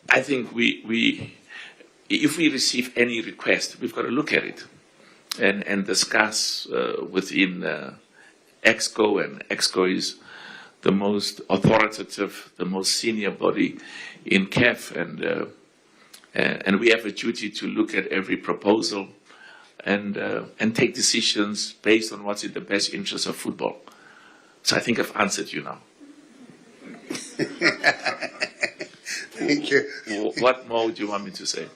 I think if we receive any request, we've got to look at it and discuss within EXCO, and EXCO is the most authoritative, the most senior body in CAF, and we have a duty to look at every proposal and take decisions based on what's in the best interest of football. So I think I've answered you now. Thank you. What more would you want me to say?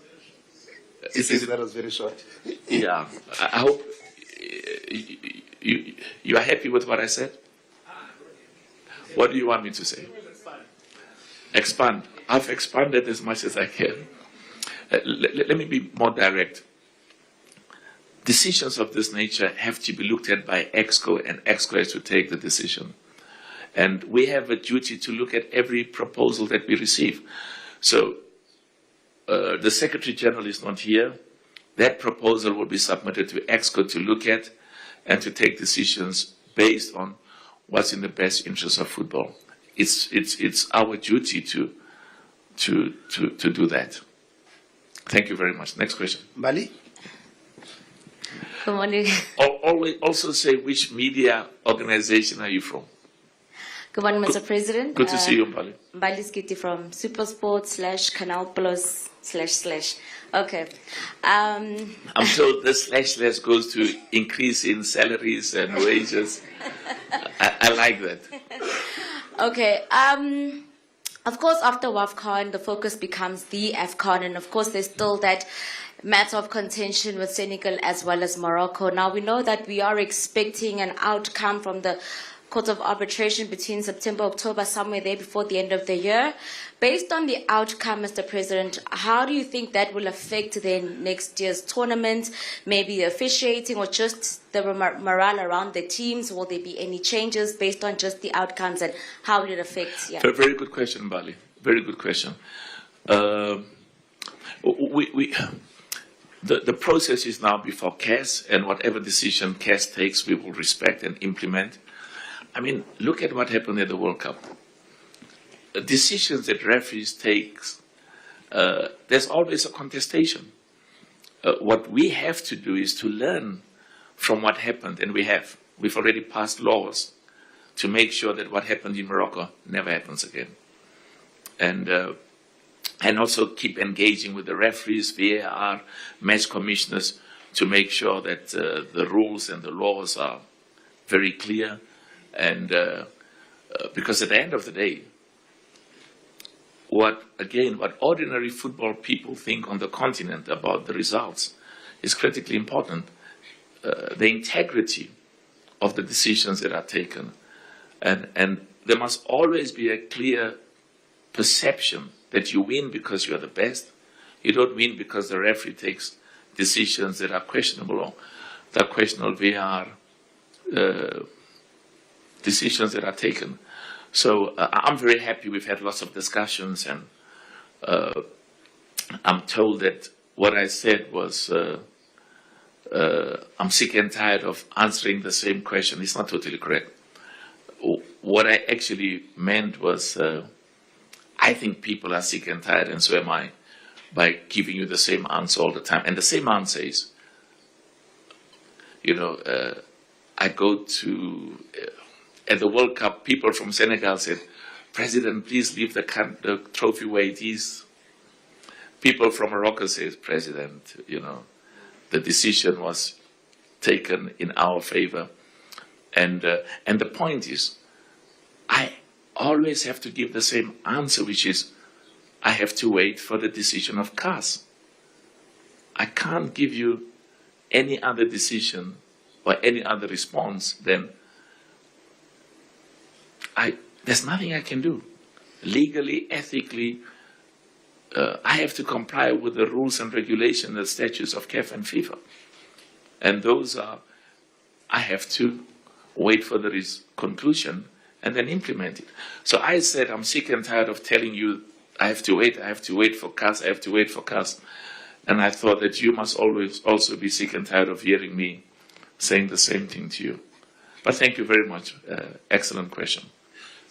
That was very short. Yeah, I hope you are happy with what I said. What do you want me to say? Expand. I've expanded as much as I can. Let me be more direct. Decisions of this nature have to be looked at by EXCO, and EXCO has to take the decision. And we have a duty to look at every proposal that we receive. So the Secretary General is not here. That proposal will be submitted to EXCO to look at and to take decisions based on what's in the best interest of football. It's our duty to do that. Thank you very much. Next question. Mbali? Good morning. Also say which media organization are you from? Good morning, Mr. President. Good to see you, Mbali. Mbali Skiti from Supersport / Canal Plus / Okay. I'm told this / goes to increase in salaries and wages. I like that. Okay. Of course, after WAFCON, the focus becomes the AFCON, and of course, there's still that matter of contention with Senegal as well as Morocco. Now, we know that we are expecting an outcome from the Court of Arbitration between September, October, somewhere there before the end of the year. Based on the outcome, Mr. President, how do you think that will affect then next year's tournament, maybe the officiating or just the morale around the teams? Will there be any changes based on just the outcomes, and how will it affect? Yeah. Very good question, Bali. Very good question. The process is now before CAS, and whatever decision CAS takes, we will respect and implement. I mean, look at what happened at the World Cup. The decisions that referees take, there's always a contestation. What we have to do is to learn from what happened, and we've already passed laws to make sure that what happened in Morocco never happens again. And also keep engaging with the referees, VAR, match commissioners, to make sure that the rules and the laws are very clear. And because at the end of the day, what ordinary football people think on the continent about the results is critically important. The integrity of the decisions that are taken. And there must always be a clear perception that you win because you are the best. You don't win because the referee takes decisions that are questionable, or that questionable VAR decisions that are taken. So I'm very happy. We've had lots of discussions, and I'm told that what I said was I'm sick and tired of answering the same question. It's not totally correct. What I actually meant was I think people are sick and tired, and so am I, by giving you the same answer all the time. And the same answer is, I go to, at the World Cup, people from Senegal said, President, please leave the trophy where it is. People from Morocco said, President, the decision was taken in our favor. And the point is, I always have to give the same answer, which is, I have to wait for the decision of CAS. I can't give you any other decision or any other response than there's nothing I can do. Legally, ethically, I have to comply with the rules and regulations, the statutes of CAF and FIFA. And those are, I have to wait for the conclusion and then implement it. So I said, I'm sick and tired of telling you, I have to wait for CAS, I have to wait for CAS. And I thought that you must always also be sick and tired of hearing me saying the same thing to you. But thank you very much. Excellent question.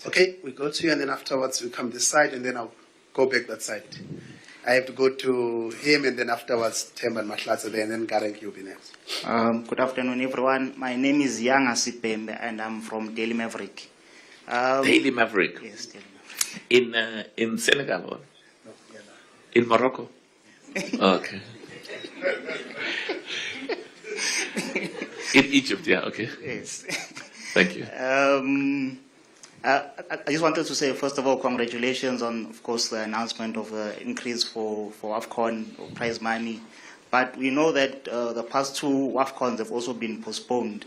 Okay, we go to you, and then afterwards we come this side, and then I'll go back that side. I have to go to him, and then afterwards Temba Matlatsa there, and then Gareng, you'll be next. Good afternoon, everyone. My name is Yang Asipembe, and I'm from Daily Maverick. Daily Maverick? Yes, Daily Maverick. In Senegal or? No, yeah, no. In Morocco? Okay. In Egypt, yeah, okay. Yes. Thank you. I just wanted to say, first of all, congratulations on, of course, the announcement of the increase for AFCON prize money. But we know that the past two AFCONs have also been postponed.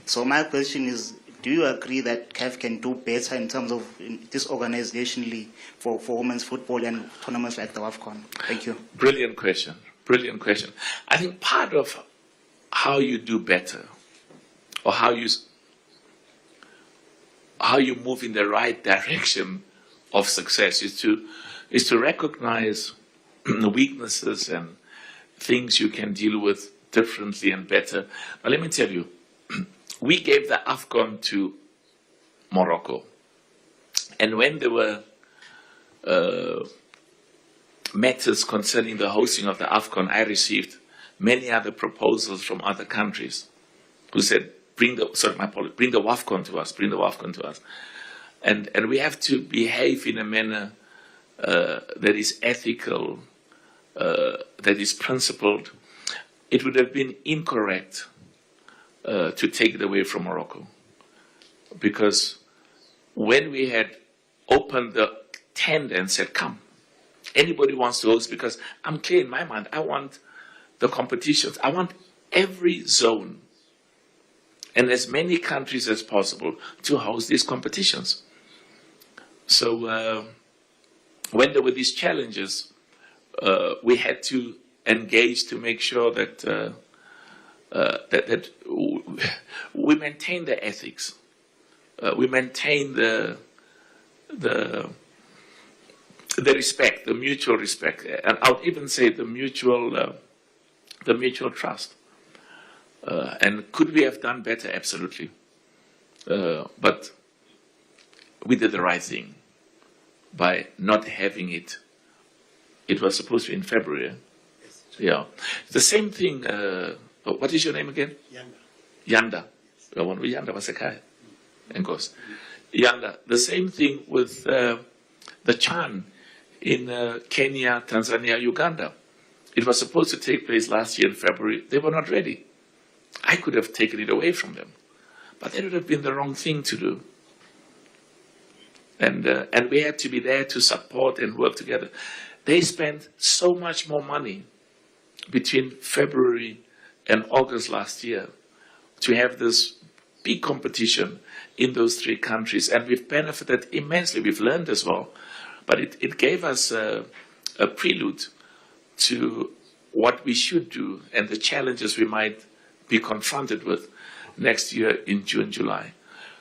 So my question is, do you agree that CAF can do better in terms of this organizationally for women's football and tournaments like the AFCON? Thank you. Brilliant question. Brilliant question. I think part of how you do better, or how you move in the right direction of success, is to recognize the weaknesses and things you can deal with differently and better. Now, let me tell you, we gave the AFCON to Morocco. And when there were matters concerning the hosting of the AFCON, I received many other proposals from other countries who said, bring the WAFCON to us, bring the WAFCON to us. And we have to behave in a manner that is ethical, that is principled. It would have been incorrect to take it away from Morocco. Because when we had opened the tent and said, come, anybody wants to host, because I'm clear in my mind, I want the competitions, I want every zone and as many countries as possible to host these competitions. So when there were these challenges, we had to engage to make sure that that we maintain the ethics, we maintain the respect, the mutual respect, and I would even say the mutual trust. And could we have done better? Absolutely. But we did the right thing by not having it. It was supposed to be in February. Yeah. The same thing, what is your name again? Yanda. Yanda Masekai. And goes. Yanda. The same thing with the Chan in Kenya, Tanzania, Uganda. It was supposed to take place last year in February. They were not ready. I could have taken it away from them, but that would have been the wrong thing to do. And we had to be there to support and work together. They spent so much more money between February and August last year to have this big competition in those three countries, and we've benefited immensely. We've learned as well, but it gave us a prelude to what we should do and the challenges we might be confronted with next year in June, July.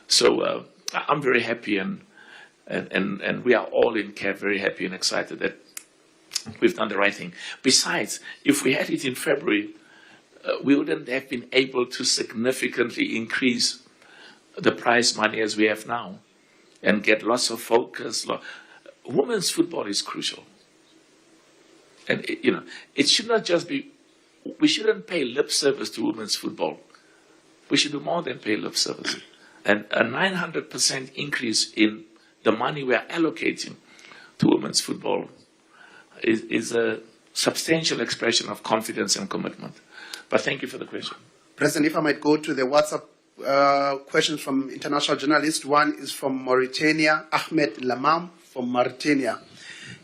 So I'm very happy, and we are all in CAF very happy and excited that we've done the right thing. Besides, if we had it in February, we wouldn't have been able to significantly increase the prize money as we have now and get lots of focus. Women's football is crucial. And, it should not just be, we shouldn't pay lip service to women's football. We should do more than pay lip service. And a 900% increase in the money we are allocating to women's football is a substantial expression of confidence and commitment. But thank you for the question. President, if I might go to the WhatsApp questions from international journalists. One is from Mauritania, Ahmed Lamam from Mauritania.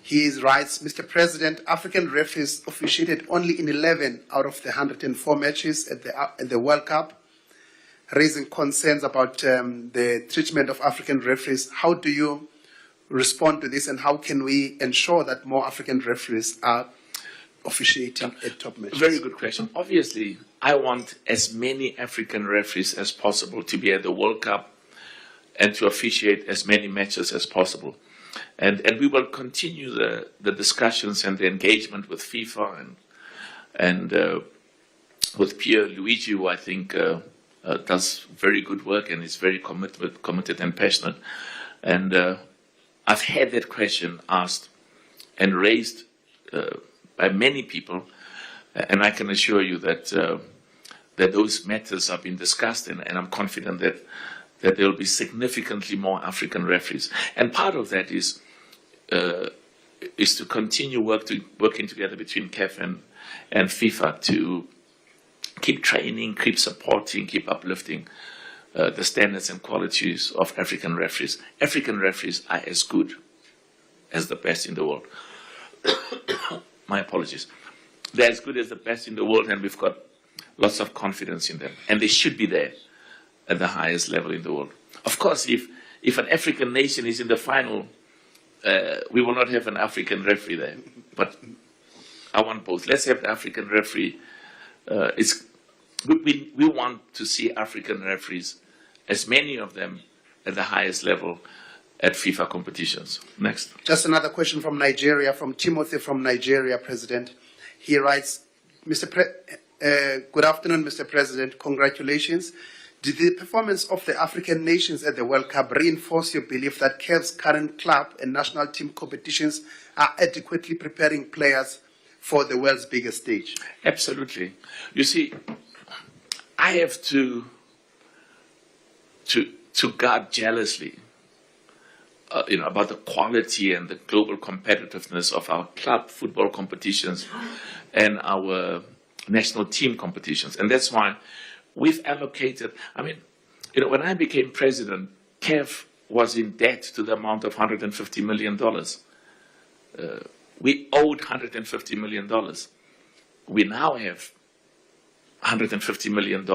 He writes, Mr. President, African referees officiated only in 11 out of the 104 matches at the World Cup, raising concerns about the treatment of African referees. How do you respond to this, and how can we ensure that more African referees are officiating at top matches? Very good question. Obviously, I want as many African referees as possible to be at the World Cup and to officiate as many matches as possible. And we will continue the discussions and the engagement with FIFA and with Pierre Luigi, who I think does very good work and is very committed and passionate. And I've had that question asked and raised by many people, and I can assure you that that those matters have been discussed, and I'm confident that there will be significantly more African referees. And part of that is to continue working together between CAF and FIFA to keep training, keep supporting, keep uplifting the standards and qualities of African referees. African referees are as good as the best in the world. My apologies. They're as good as the best in the world, and we've got lots of confidence in them. And they should be there at the highest level in the world. Of course, if an African nation is in the final, we will not have an African referee there. But I want both. Let's have the African referee. We want to see African referees, as many of them, at the highest level at FIFA competitions. Next. Just another question from Nigeria, from Timothy from Nigeria, President. He writes, good afternoon, Mr. President. Congratulations. Did the performance of the African nations at the World Cup reinforce your belief that CAF's current club and national team competitions are adequately preparing players for the world's biggest stage? Absolutely. You see, I have to guard jealously about the quality and the global competitiveness of our club football competitions and our national team competitions. And that's why we've allocated, when I became president, CAF was in debt to the amount of $150 million. We owed $150 million. We now have $150 million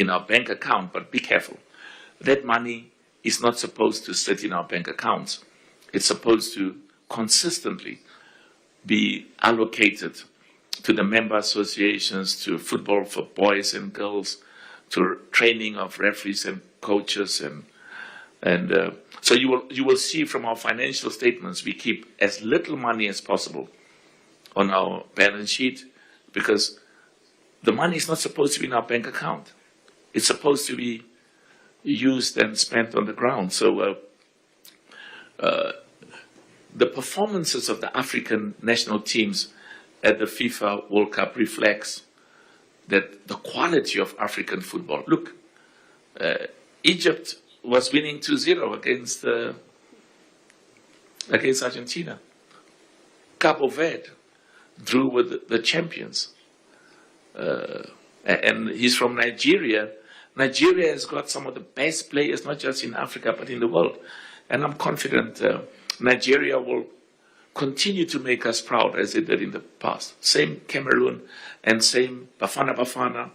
in our bank account, but be careful. That money is not supposed to sit in our bank accounts. It's supposed to consistently be allocated to the member associations, to football for boys and girls, to training of referees and coaches, and so you will see from our financial statements we keep as little money as possible on our balance sheet, because the money is not supposed to be in our bank account. It's supposed to be used and spent on the ground. So the performances of the African national teams at the FIFA World Cup reflects that the quality of African football. Look, Egypt was winning 2-0 against Argentina. Cabo Verde drew with the champions. And he's from Nigeria. Nigeria has got some of the best players, not just in Africa, but in the world. And I'm confident Nigeria will continue to make us proud as it did in the past. Same Cameroon and same Bafana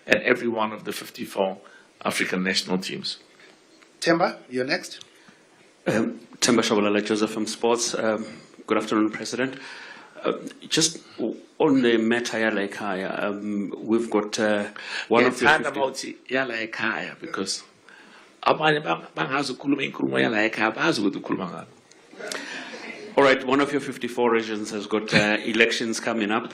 and every one of the 54 African national teams. Temba, you're next. Temba Shabalala, Joseph from Sports. Good afternoon, President. Just on the matter yala ekhaya, we've got one of the 50... yala ekhaya, because abanye bangazukhuluma inkulumo yala ekhaya bazi ukuthi ukhuluma ngani. All right, one of your 54 regions has got elections coming up,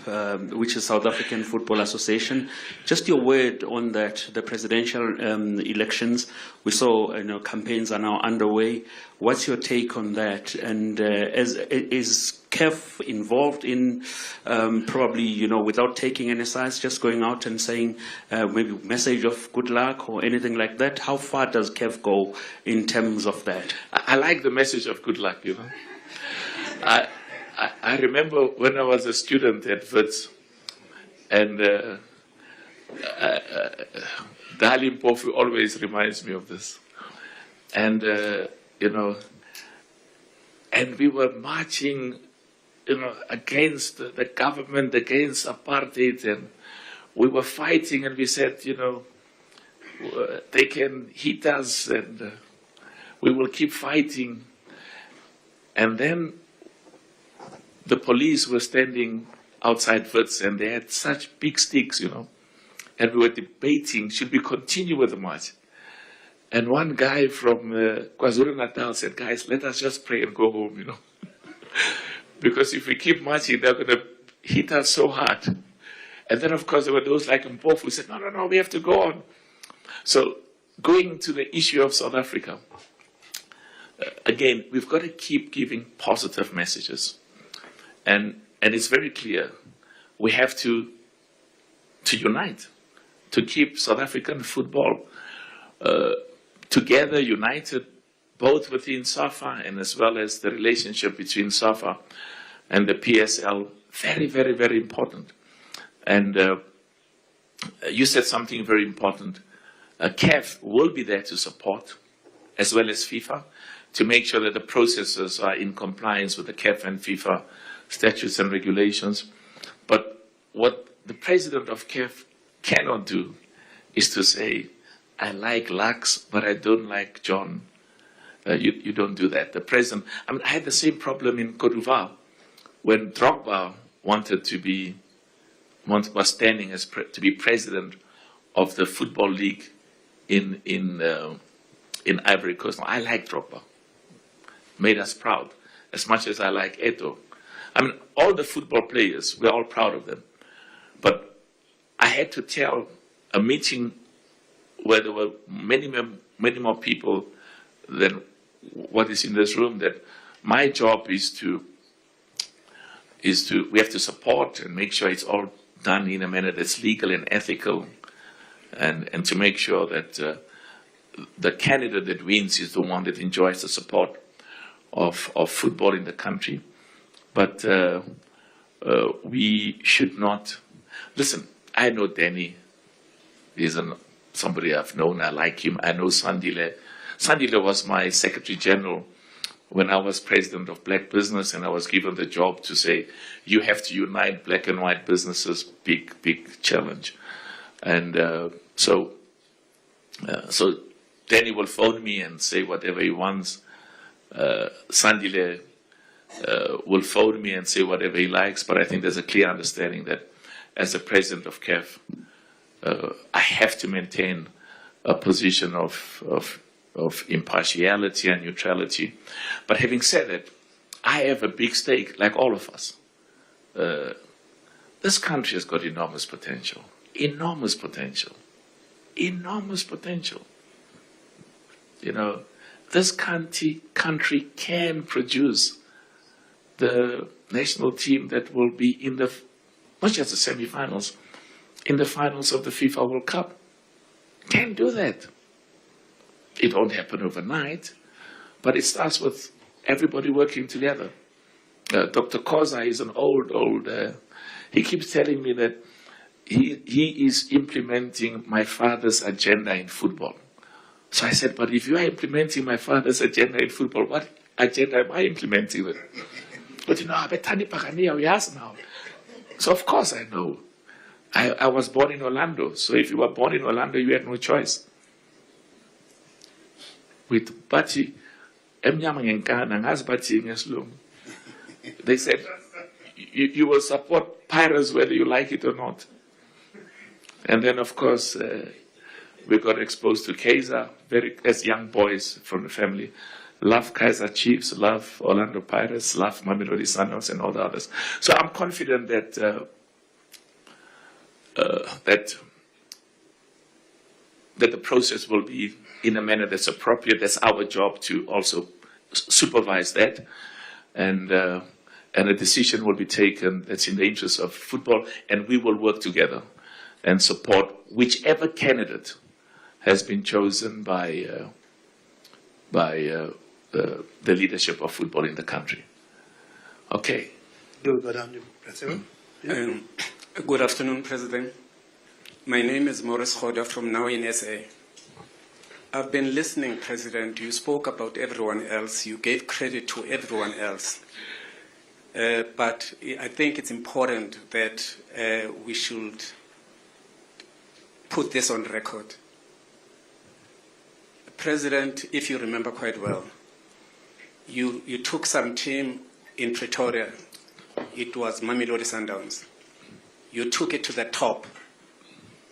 which is South African Football Association. Just your word on that, the presidential elections. We saw, campaigns are now underway. What's your take on that? And is CAF involved in probably, without taking any sides, just going out and saying maybe message of good luck or anything like that? How far does CAF go in terms of that? I like the message of good luck, I remember when I was a student at Wits, and Dali Mpofu always reminds me of this. And, and we were marching, against the government, against apartheid, and we were fighting, and we said, they can hit us, and we will keep fighting. And then the police were standing outside Wits, and they had such big sticks, and we were debating, should we continue with the march? And one guy from KwaZulu-Natal said, guys, let us just pray and go home, because if we keep marching, they're going to hit us so hard. And then, of course, there were those like Mpofu who said, no, we have to go on. So going to the issue of South Africa, again, we've got to keep giving positive messages. And it's very clear, we have to unite, to keep South African football together, united, both within SAFA and as well as the relationship between SAFA and the PSL. Very, very, very important. And you said something very important. CAF will be there to support, as well as FIFA, to make sure that the processes are in compliance with the CAF and FIFA statutes and regulations. But what the president of CAF cannot do is to say, I like Lux, but I don't like John. You don't do that. The president, I had the same problem in Côte d'Ivoire when Drogba was standing to be president of the football league in Ivory Coast. Now, I like Drogba. Made us proud, as much as I like Eto'o. All the football players, we're all proud of them. But I had to tell a meeting where there were many more people than what is in this room, that my job is to we have to support and make sure it's all done in a manner that's legal and ethical, and to make sure that the candidate that wins is the one that enjoys the support of football in the country. But we should not... Listen, I know Danny. He's somebody I've known. I like him. I know Sandile. Sandile was my Secretary General when I was President of Black Business, and I was given the job to say, you have to unite black and white businesses, big challenge. And so So Danny will phone me and say whatever he wants. Sandile will phone me and say whatever he likes, but I think there's a clear understanding that as the president of CAF, I have to maintain a position of impartiality and neutrality. But having said that, I have a big stake, like all of us. This country has got enormous potential. Enormous potential. Enormous potential. You know, this country can produce the national team that will be in the, not just the semi-finals, in the finals of the FIFA World Cup. Can do that. It won't happen overnight, but it starts with everybody working together. Dr. Koza is an old, he keeps telling me that he is implementing my father's agenda in football. So I said, but if you are implementing my father's agenda in football, what agenda am I implementing then? But you know, now. So of course I know. I was born in Orlando, so if you were born in Orlando, you had no choice. With Bati, they said, you will support Pirates whether you like it or not. And then, of course, we got exposed to Kaiser, as young boys from the family. Love Kaiser Chiefs, love Orlando Pirates, love Mamelodi Sundowns, and all the others. So I'm confident that that the process will be in a manner that's appropriate. That's our job to also supervise that, and a decision will be taken that's in the interest of football, and we will work together and support whichever candidate has been chosen by the leadership of football in the country. Okay. Good afternoon, President. My name is Maurice Khoda from Now in SA. I've been listening, President. You spoke about everyone else. You gave credit to everyone else. But I think it's important that we should put this on record. President, if you remember quite well, you took some team in Pretoria. It was Mamelodi Sundowns. You took it to the top.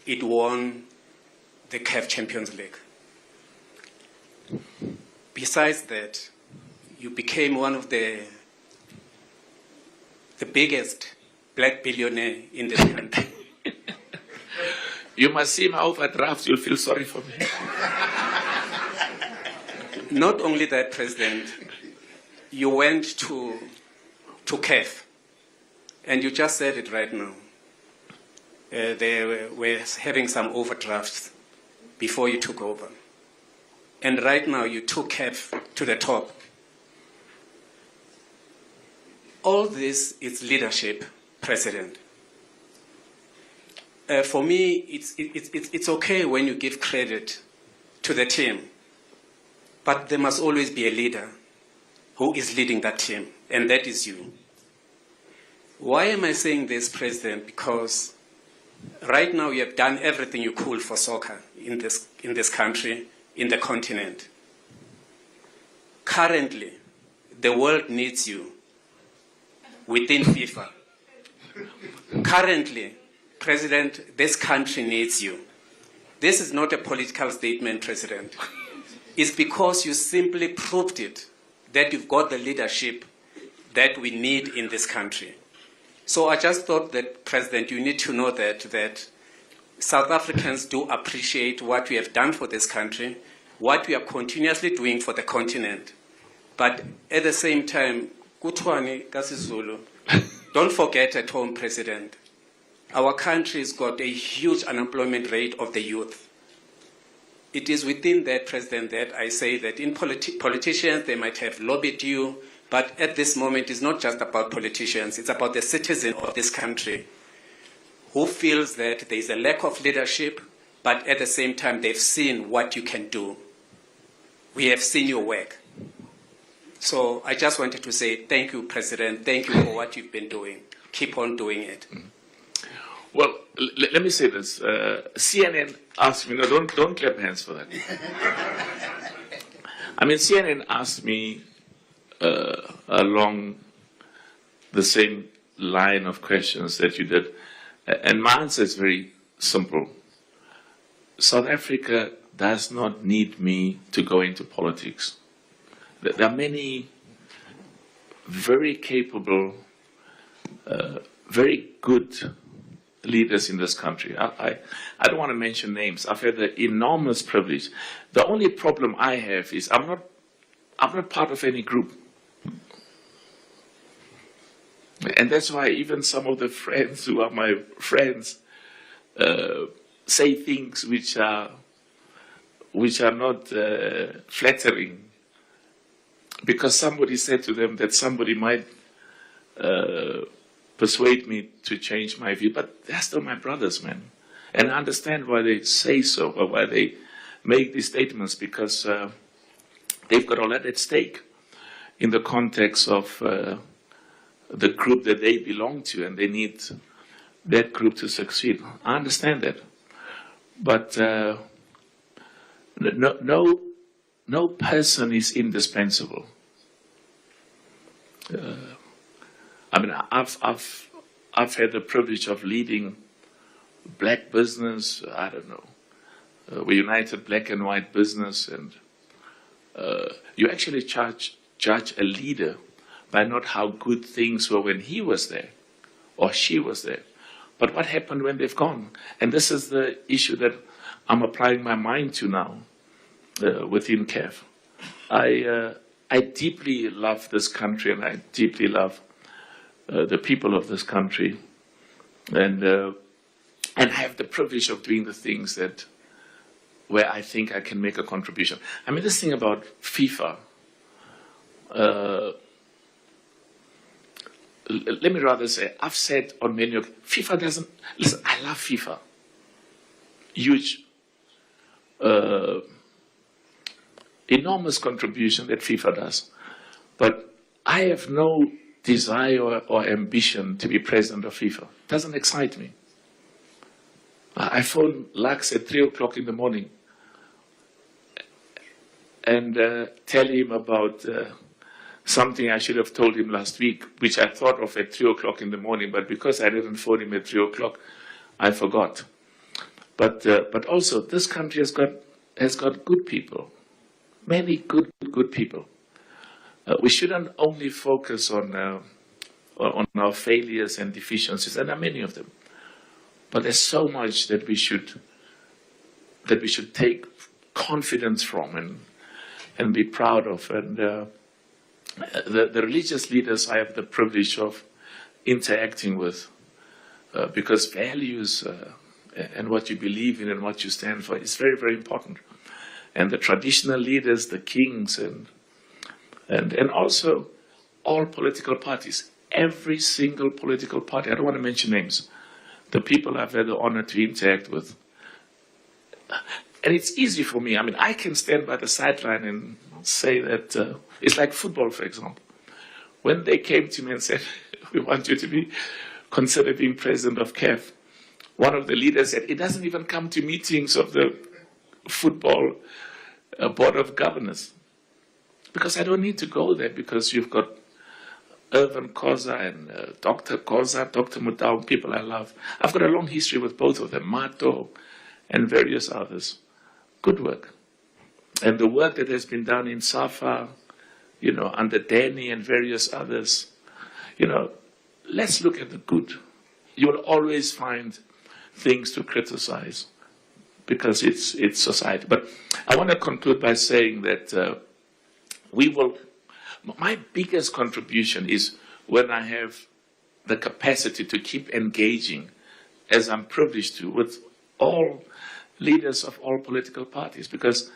It won the CAF Champions League. Besides that, you became one of the biggest black billionaire in this country. You must see my overdraft, you'll feel sorry for me. Not only that, President, you went to CAF, and you just said it right now. They were having some overdrafts before you took over. And right now you took CAF to the top. All this is leadership, President. For me, it's okay when you give credit to the team, but there must always be a leader who is leading that team, and that is you. Why am I saying this, President? Because right now you have done everything you could for soccer in this country, in the continent. Currently, the world needs you within FIFA. Currently, President, this country needs you. This is not a political statement, President. It's because you simply proved it that you've got the leadership that we need in this country. So I just thought that, President, you need to know that South Africans do appreciate what we have done for this country, what we are continuously doing for the continent. But at the same time, Kutwani Kasizulu, don't forget at home, President, our country has got a huge unemployment rate of the youth. It is within that, President, that I say that in politicians, they might have lobbied you, but at this moment, it's not just about politicians, it's about the citizen of this country who feels that there is a lack of leadership, but at the same time, they've seen what you can do. We have seen your work. So I just wanted to say thank you, President. Thank you for what you've been doing. Keep on doing it. Well, let me say this. CNN asked me, no, don't clap hands for that. I mean, CNN asked me along the same line of questions that you did, and my answer is very simple. South Africa does not need me to go into politics. There are many very capable, very good leaders in this country. I don't want to mention names. I've had the enormous privilege. The only problem I have is I'm not part of any group. And that's why even some of the friends who are my friends say things which are not flattering, because somebody said to them that somebody might persuade me to change my view. But they're still my brothers, man. And I understand why they say so, or why they make these statements, because they've got a lot at stake in the context of the group that they belong to, and they need that group to succeed. I understand that. But no person is indispensable. I mean, I've had the privilege of leading black business. I don't know. We united black and white business, and you actually judge a leader by not how good things were when he was there or she was there, but what happened when they've gone. And this is the issue that I'm applying my mind to now within CAF. I deeply love this country, and I deeply love the people of this country, and have the privilege of doing the things where I think I can make a contribution. I mean, this thing about FIFA, let me rather say, I've said on many occasions, FIFA doesn't, listen, I love FIFA. Huge, enormous contribution that FIFA does. But I have no desire or ambition to be president of FIFA. It doesn't excite me. I phone Lux at 3 o'clock in the morning and tell him about something I should have told him last week, which I thought of at 3 o'clock in the morning, but because I didn't phone him at 3 o'clock, I forgot. But also, this country has got good people, many good people. We shouldn't only focus on our failures and deficiencies, and there are many of them. But there's so much that we should take confidence from and be proud of. And the religious leaders I have the privilege of interacting with, because values and what you believe in and what you stand for is very, very important. And the traditional leaders, the kings, and also all political parties, every single political party. I don't want to mention names. The people I've had the honor to interact with. And it's easy for me. I mean, I can stand by the sideline and say that it's like football, for example. When they came to me and said, we want you to be considered being president of CAF, one of the leaders said, it doesn't even come to meetings of the football board of governors. Because I don't need to go there, because you've got Irvin Koza and Dr. Koza, Dr. Mutau, people I love. I've got a long history with both of them, Mato and various others. Good work. And the work that has been done in SAFA, under Danny and various others, let's look at the good. You will always find things to criticize because it's society. But I want to conclude by saying that my biggest contribution is when I have the capacity to keep engaging, as I'm privileged to, with all leaders of all political parties, because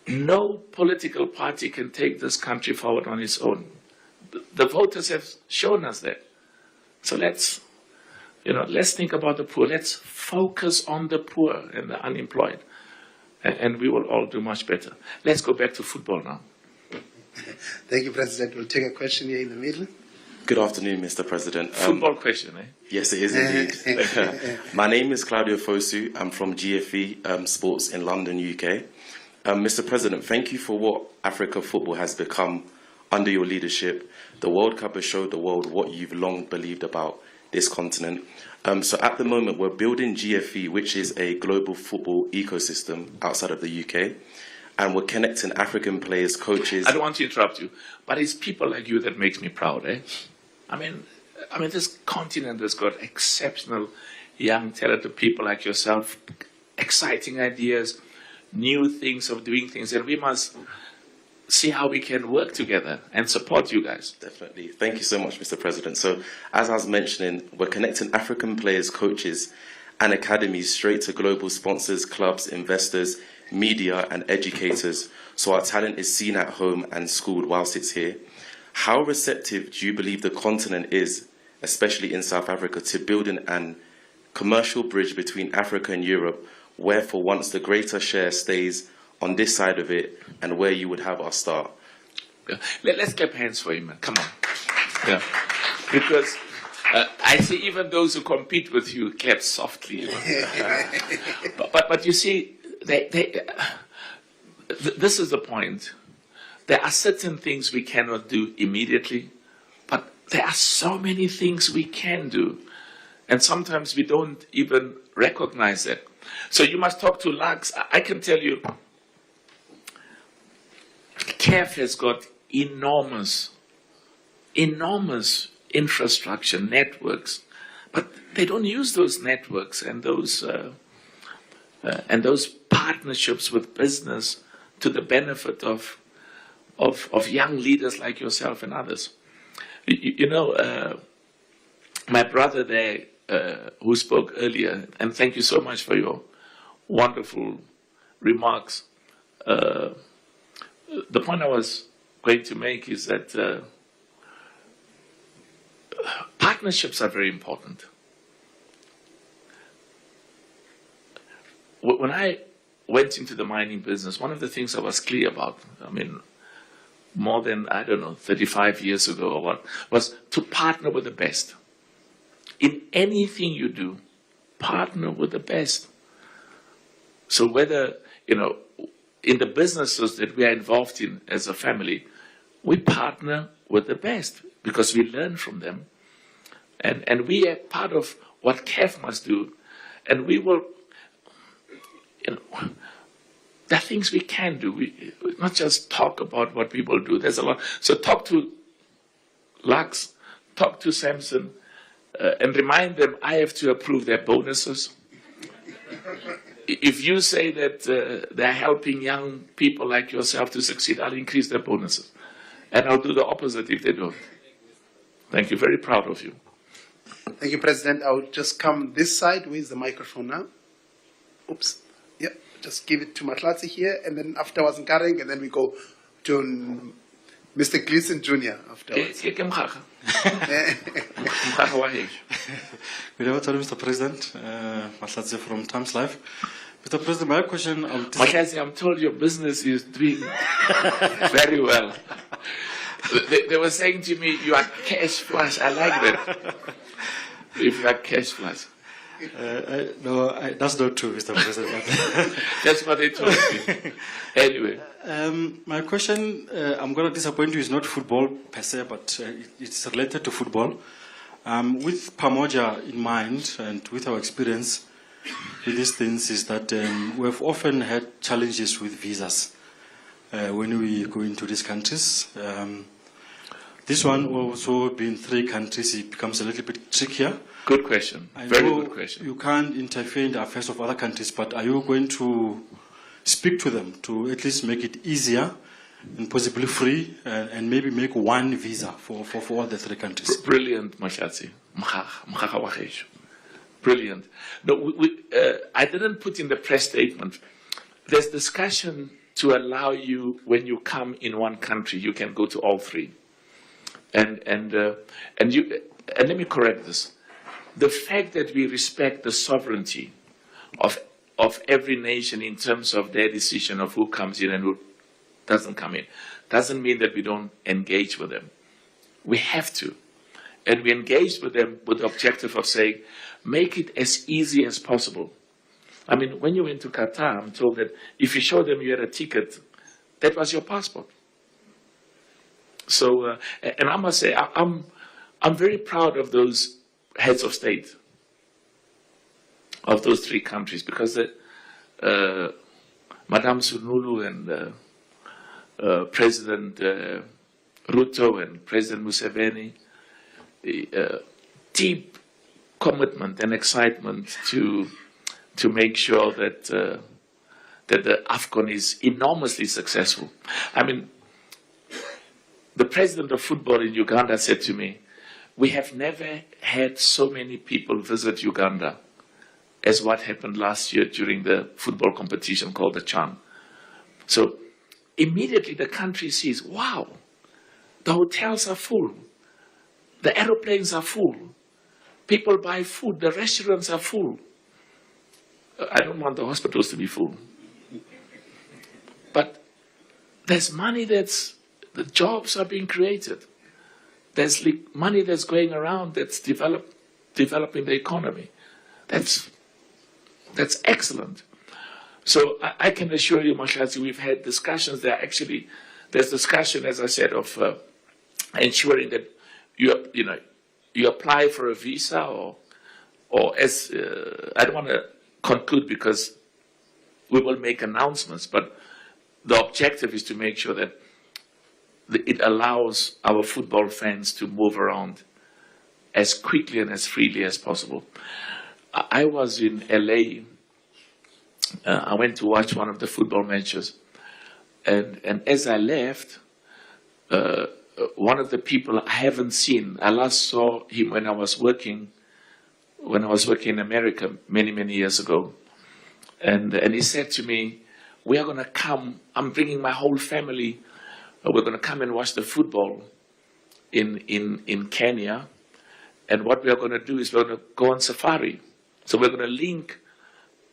no political party can take this country forward on its own. The voters have shown us that. So let's think about the poor. Let's focus on the poor and the unemployed, and we will all do much better. Let's go back to football now. Thank you, President. We'll take a question here in the middle. Good afternoon, Mr. President. Football question, eh? Yes, it is indeed. My name is Claudio Fosu. I'm from GFE Sports in London, UK. Mr. President, thank you for what Africa football has become under your leadership. The World Cup has showed the world what you've long believed about this continent. So at the moment, we're building GFE, which is a global football ecosystem outside of the UK. And we're connecting African players, coaches. I don't want to interrupt you, but it's people like you that makes me proud, eh? I mean, this continent has got exceptional, young, talented people like yourself, exciting ideas, new things of doing things, and we must see how we can work together and support you guys. Definitely. Thank you so much, Mr. President. So, as I was mentioning, we're connecting African players, coaches, and academies straight to global sponsors, clubs, investors, media, and educators, so our talent is seen at home and schooled whilst it's here. How receptive do you believe the continent is, especially in South Africa, to building an commercial bridge between Africa and Europe, where for once the greater share stays on this side of it, and where you would have our start? Yeah. Let's clap hands for him, man. Come on. Yeah. Because I see even those who compete with you clap softly. You know? but you see, this is the point. There are certain things we cannot do immediately, but there are so many things we can do. And sometimes we don't even recognize that. So you must talk to Lux. I can tell you, CAF has got enormous infrastructure networks, but they don't use those networks and those partnerships with business to the benefit of young leaders like yourself and others. You know, my brother there, who spoke earlier, and thank you so much for your wonderful remarks. The point I was going to make is that partnerships are very important. When I went into the mining business, one of the things I was clear about, more than, 35 years ago or what, was to partner with the best. In anything you do, partner with the best. So whether, in the businesses that we are involved in as a family, we partner with the best because we learn from them. And we are part of what CAF must do. And we will, there are things we can do. We not just talk about what people do. There's a lot. So talk to Lux, talk to Samson, and remind them I have to approve their bonuses. If you say that they're helping young people like yourself to succeed, I'll increase their bonuses. And I'll do the opposite if they don't. Thank you. Very proud of you. Thank you, President. I'll just come this side. Where's the microphone now? Oops. Yeah, just give it to Matlatsi here, and then afterwards Nkareng, and then we go to Mr. Gleason Jr. afterwards. Good afternoon, Mr. President. Matlatsi from Times Live. Mr. President, my question... I'm told your business is doing very well. They were saying to me, you are cash flush. I like that. If you are cash flush. No, that's not true, Mr. President. That's what they told me. Anyway. My question, I'm going to disappoint you, is not football per se, but it's related to football. With Pamoja in mind and with our experience with these things is that we've often had challenges with visas when we go into these countries. This one also being 3 countries, it becomes a little bit trickier. Good question. Very good question. You can't interfere in the affairs of other countries, but are you going to speak to them to at least make it easier and possibly free and maybe make one visa for all the 3 countries? Brilliant, Mashatsi. Brilliant. No, I didn't put in the press statement. There's discussion to allow you, when you come in one country, you can go to all 3. And let me correct this. The fact that we respect the sovereignty of every nation in terms of their decision of who comes in and who doesn't come in doesn't mean that we don't engage with them. We have to. And we engaged with them with the objective of saying, make it as easy as possible. I mean, when you went to Qatar, I'm told that if you showed them you had a ticket, that was your passport. So, and I must say, I'm very proud of those heads of state of those three countries, because Madame Sunulu and President Ruto and President Museveni, deep commitment and excitement to make sure that that the AFCON is enormously successful. I mean, the president of football in Uganda said to me, we have never had so many people visit Uganda as what happened last year during the football competition called the CHAN. So immediately the country sees, wow, the hotels are full, the aeroplanes are full, people buy food, the restaurants are full. I don't want the hospitals to be full. But there's money the jobs are being created. There's money that's going around that's developing the economy. That's excellent. So I can assure you, Mashazi, we've had discussions. There's discussion, as I said, of ensuring that you apply for a visa or as I don't want to conclude because we will make announcements, but the objective is to make sure that it allows our football fans to move around as quickly and as freely as possible. I was in LA. I went to watch one of the football matches, and as I left, one of the people I haven't seen, I last saw him when I was working in America many years ago, and he said to me, "We are going to come. I'm bringing my whole family. We're going to come and watch the football in Kenya, and what we are going to do is we're going to go on safari. So we're going to link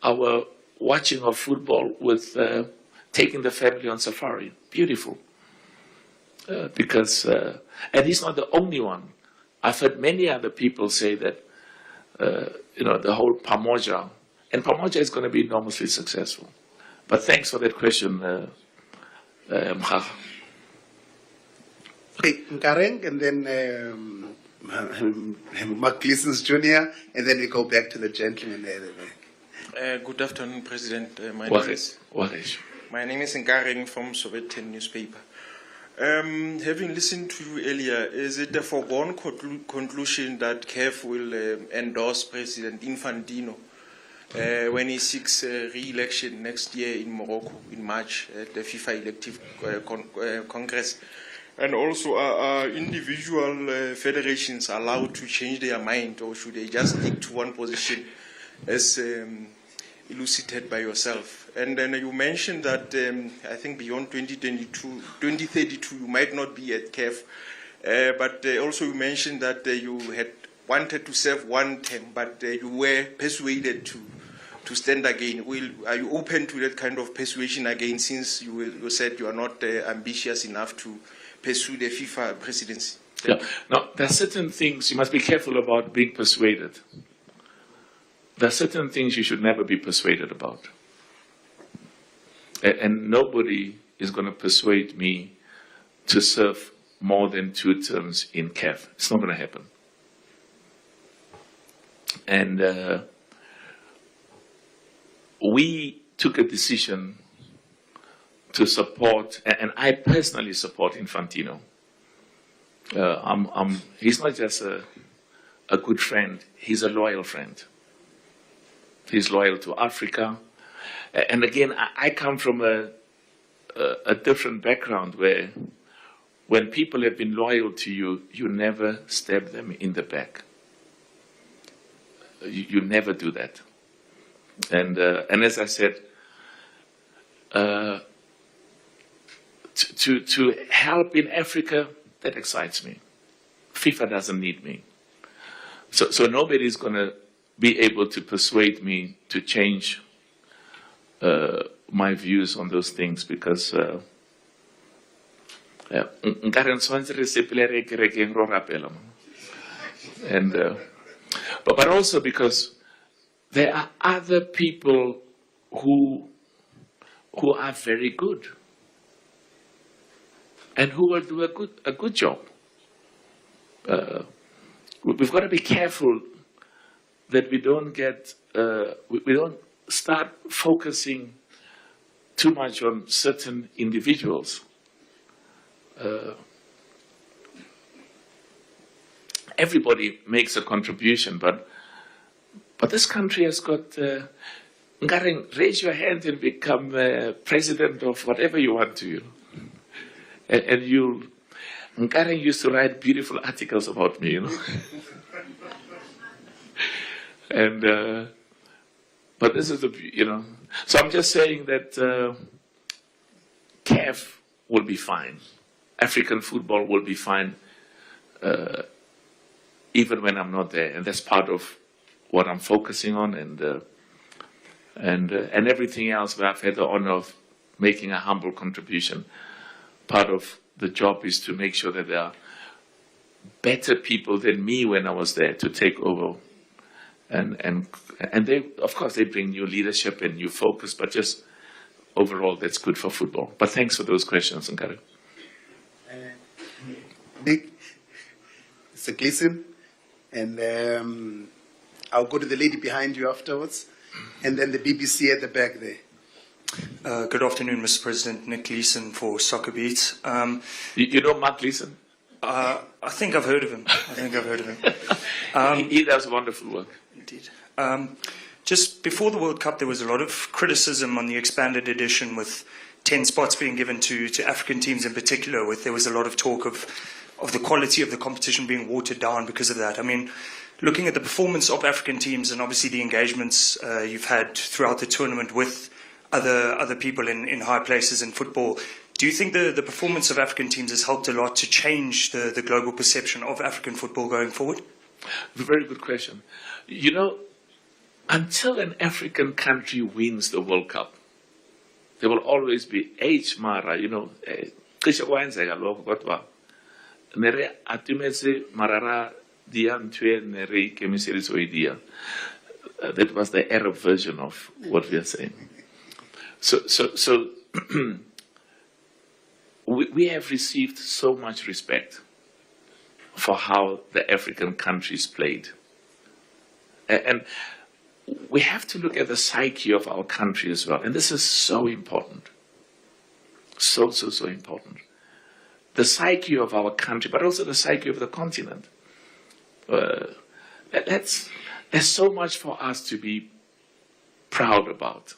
our watching of football with taking the family on safari." Beautiful. Because, and he's not the only one. I've heard many other people say that, the whole Pamoja, and Pamoja is going to be enormously successful. But thanks for that question, Mkhaga. Okay, Nkareng, and then Mark Gleason's Jr., and then we go back to the gentleman there. Good afternoon, President. My name is Nkareng from Sowetan newspaper. Having listened to you earlier, is it a foregone conclusion that CAF will endorse President Infantino when he seeks re-election next year in Morocco in March at the FIFA Elective Congress? And also, are individual federations allowed to change their mind, or should they just stick to one position as elucidated by yourself? And then you mentioned that I think beyond 2032, you might not be at CAF, but also you mentioned that you had wanted to serve one term, but you were persuaded to stand again. Are you open to that kind of persuasion again, since you said you are not ambitious enough to pursue the FIFA presidency? Yeah. Now, there are certain things you must be careful about being persuaded. There are certain things you should never be persuaded about. And nobody is going to persuade me to serve more than 2 terms in CAF. It's not going to happen. And we took a decision to support, and I personally support Infantino. He's not just a good friend, he's a loyal friend. He's loyal to Africa. And again, I come from a different background where when people have been loyal to you, you never stab them in the back. You never do that. And as I said, to help in Africa, that excites me. FIFA doesn't need me. So nobody's going to be able to persuade me to change my views on those things, because And but also because there are other people who are very good and who will do a good job. We've got to be careful that we don't get we don't start focusing too much on certain individuals. Everybody makes a contribution, but this country has got. Ngaren, raise your hand and become president of whatever you want to, you know. And you, Ngaren used to write beautiful articles about me, you know. And but this is the, you know. So I'm just saying that CAF will be fine. African football will be fine, even when I'm not there, and that's part of what I'm focusing on, and everything else where I've had the honor of making a humble contribution. Part of the job is to make sure that there are better people than me when I was there to take over, and they, of course, they bring new leadership and new focus, but just overall, that's good for football. But thanks for those questions, Nkari. Nick, Mr. Gleason, and I'll go to the lady behind you afterwards, and then the BBC at the back there. Good afternoon, Mr. President. Nick Gleason for Soccer Beats. You know Mark Gleason? I think I've heard of him. He does wonderful work. Indeed. Just before the World Cup, there was a lot of criticism on the expanded edition, with 10 spots being given to African teams in particular. There was a lot of talk of the quality of the competition being watered down because of that. I mean, looking at the performance of African teams and obviously the engagements you've had throughout the tournament with other people in high places in football, do you think the performance of African teams has helped a lot to change the global perception of African football going forward? Very good question. You know, until an African country wins the World Cup, there will always be Mara, you know, nere atumetse marara dia ntwe nere kemiseriso idea. That was the Arab version of what we are saying. So we have received so much respect for how the African countries played. And we have to look at the psyche of our country as well. And this is so important. So important. The psyche of our country, but also the psyche of the continent. There's so much for us to be proud about,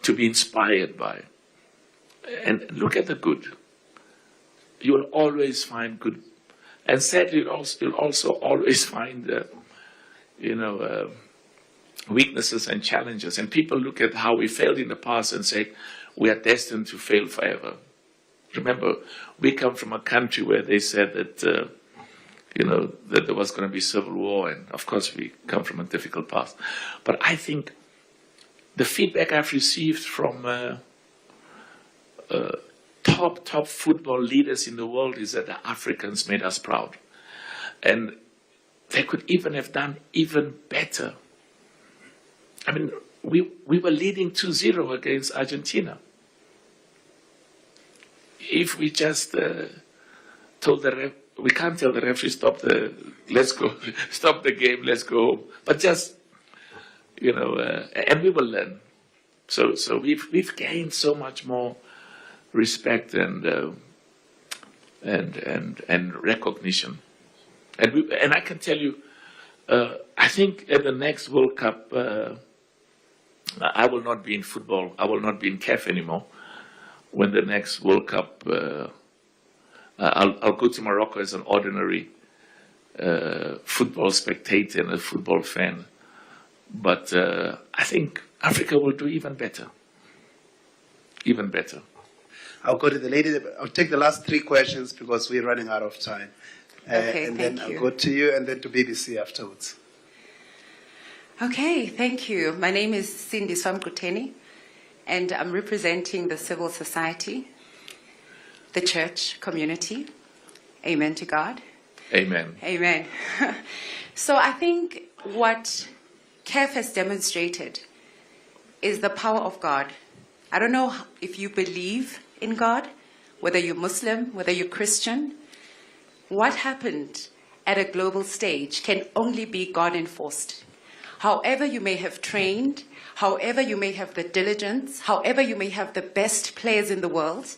to be inspired by. And look at the good. You will always find good. And sadly, you'll also always find, weaknesses and challenges. And people look at how we failed in the past and say, we are destined to fail forever. Remember, we come from a country where they said that, that there was going to be civil war. And of course, we come from a difficult past. But I think the feedback I've received from top football leaders in the world is that the Africans made us proud. And they could even have done even better. I mean, we were leading 2-0 against Argentina. If we just told the ref, we can't tell the referee, stop the game, let's go home. But just, and we will learn. So we've gained so much more respect and recognition. And I can tell you, I think at the next World Cup, I will not be in football. I will not be in CAF anymore. When the next World Cup, I'll go to Morocco as an ordinary football spectator and a football fan. But I think Africa will do even better. Even better. I'll go to the lady. I'll take the last 3 questions because we're running out of time. Okay, and thank then you. I'll go to you and then to BBC afterwards. Okay, thank you. My name is Cindy Swamkuteni, and I'm representing the civil society, the church community. Amen to God. Amen. Amen. So I think what CAF has demonstrated is the power of God. I don't know if you believe in God, whether you're Muslim, whether you're Christian. What happened at a global stage can only be God enforced. However you may have trained, however you may have the diligence, however you may have the best players in the world,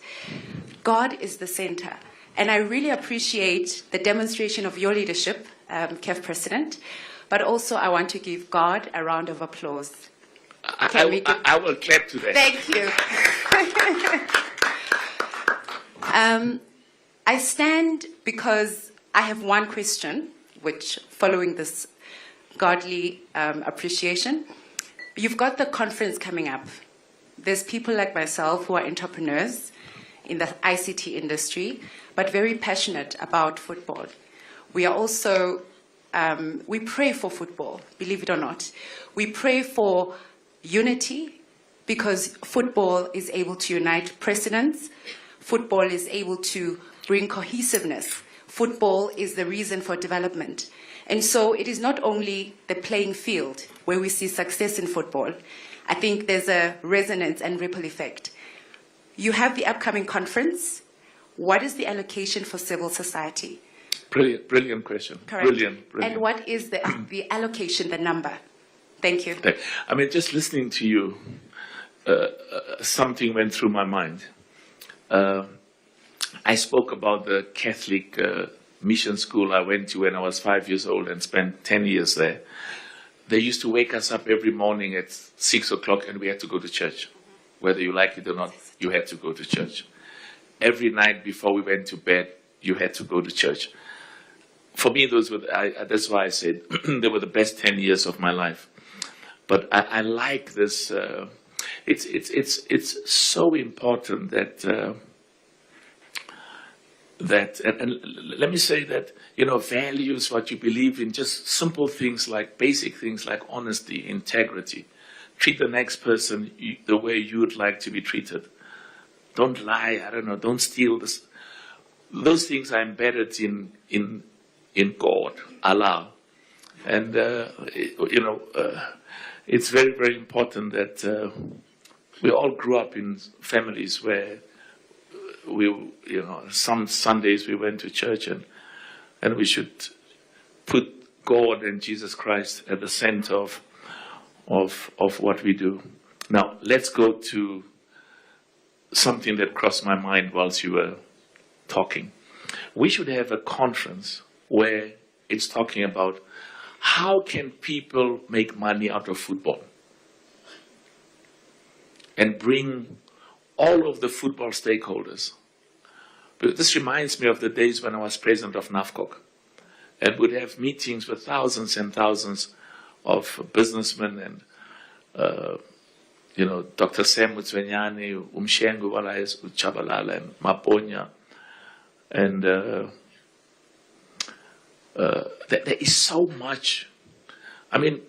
God is the center. And I really appreciate the demonstration of your leadership, CAF President, but also I want to give God a round of applause. I will clap to that. Thank you. I stand because I have one question, which following this godly appreciation, you've got the conference coming up. There's people like myself who are entrepreneurs in the ICT industry, but very passionate about football. We are also, we pray for football, believe it or not. We pray for unity because football is able to unite presidents. Football is able to bring cohesiveness. Football is the reason for development. And so it is not only the playing field where we see success in football. I think there's a resonance and ripple effect. You have the upcoming conference. What is the allocation for civil society? Brilliant question. Correct. Brilliant. And what is the allocation, the number? Thank you. I mean, just listening to you, something went through my mind. I spoke about the Catholic mission school I went to when I was 5 years old and spent 10 years there. They used to wake us up every morning at 6 o'clock and we had to go to church. Whether you like it or not, you had to go to church. Every night before we went to bed, you had to go to church. For me, those were that's why I said they were the best 10 years of my life. But I like this. It's so important that and let me say that, values, what you believe in, just simple things like basic things like honesty, integrity. Treat the next person the way you would like to be treated. Don't lie. Don't steal this. Those things are embedded in God, Allah, and it's very, very important that we all grew up in families where some Sundays we went to church and we should put God and Jesus Christ at the center of what we do. Now, let's go to something that crossed my mind whilst you were talking. We should have a conference where it's talking about how can people make money out of football and bring all of the football stakeholders. But this reminds me of the days when I was president of NAFCOC and would have meetings with thousands and thousands of businessmen and Dr. Sam Mutswenyane, Umshengu Walayes, Chabalala, and Maponya. And there is so much. I mean,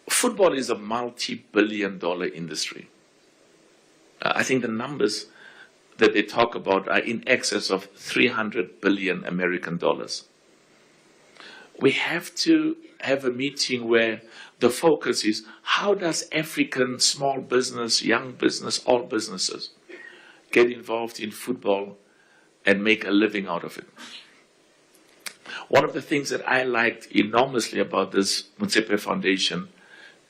football is a multi-billion-dollar industry. I think the numbers that they talk about are in excess of 300 billion American dollars. We have to have a meeting where the focus is how does African small business, young business, all businesses get involved in football and make a living out of it. One of the things that I liked enormously about this Motsepe Foundation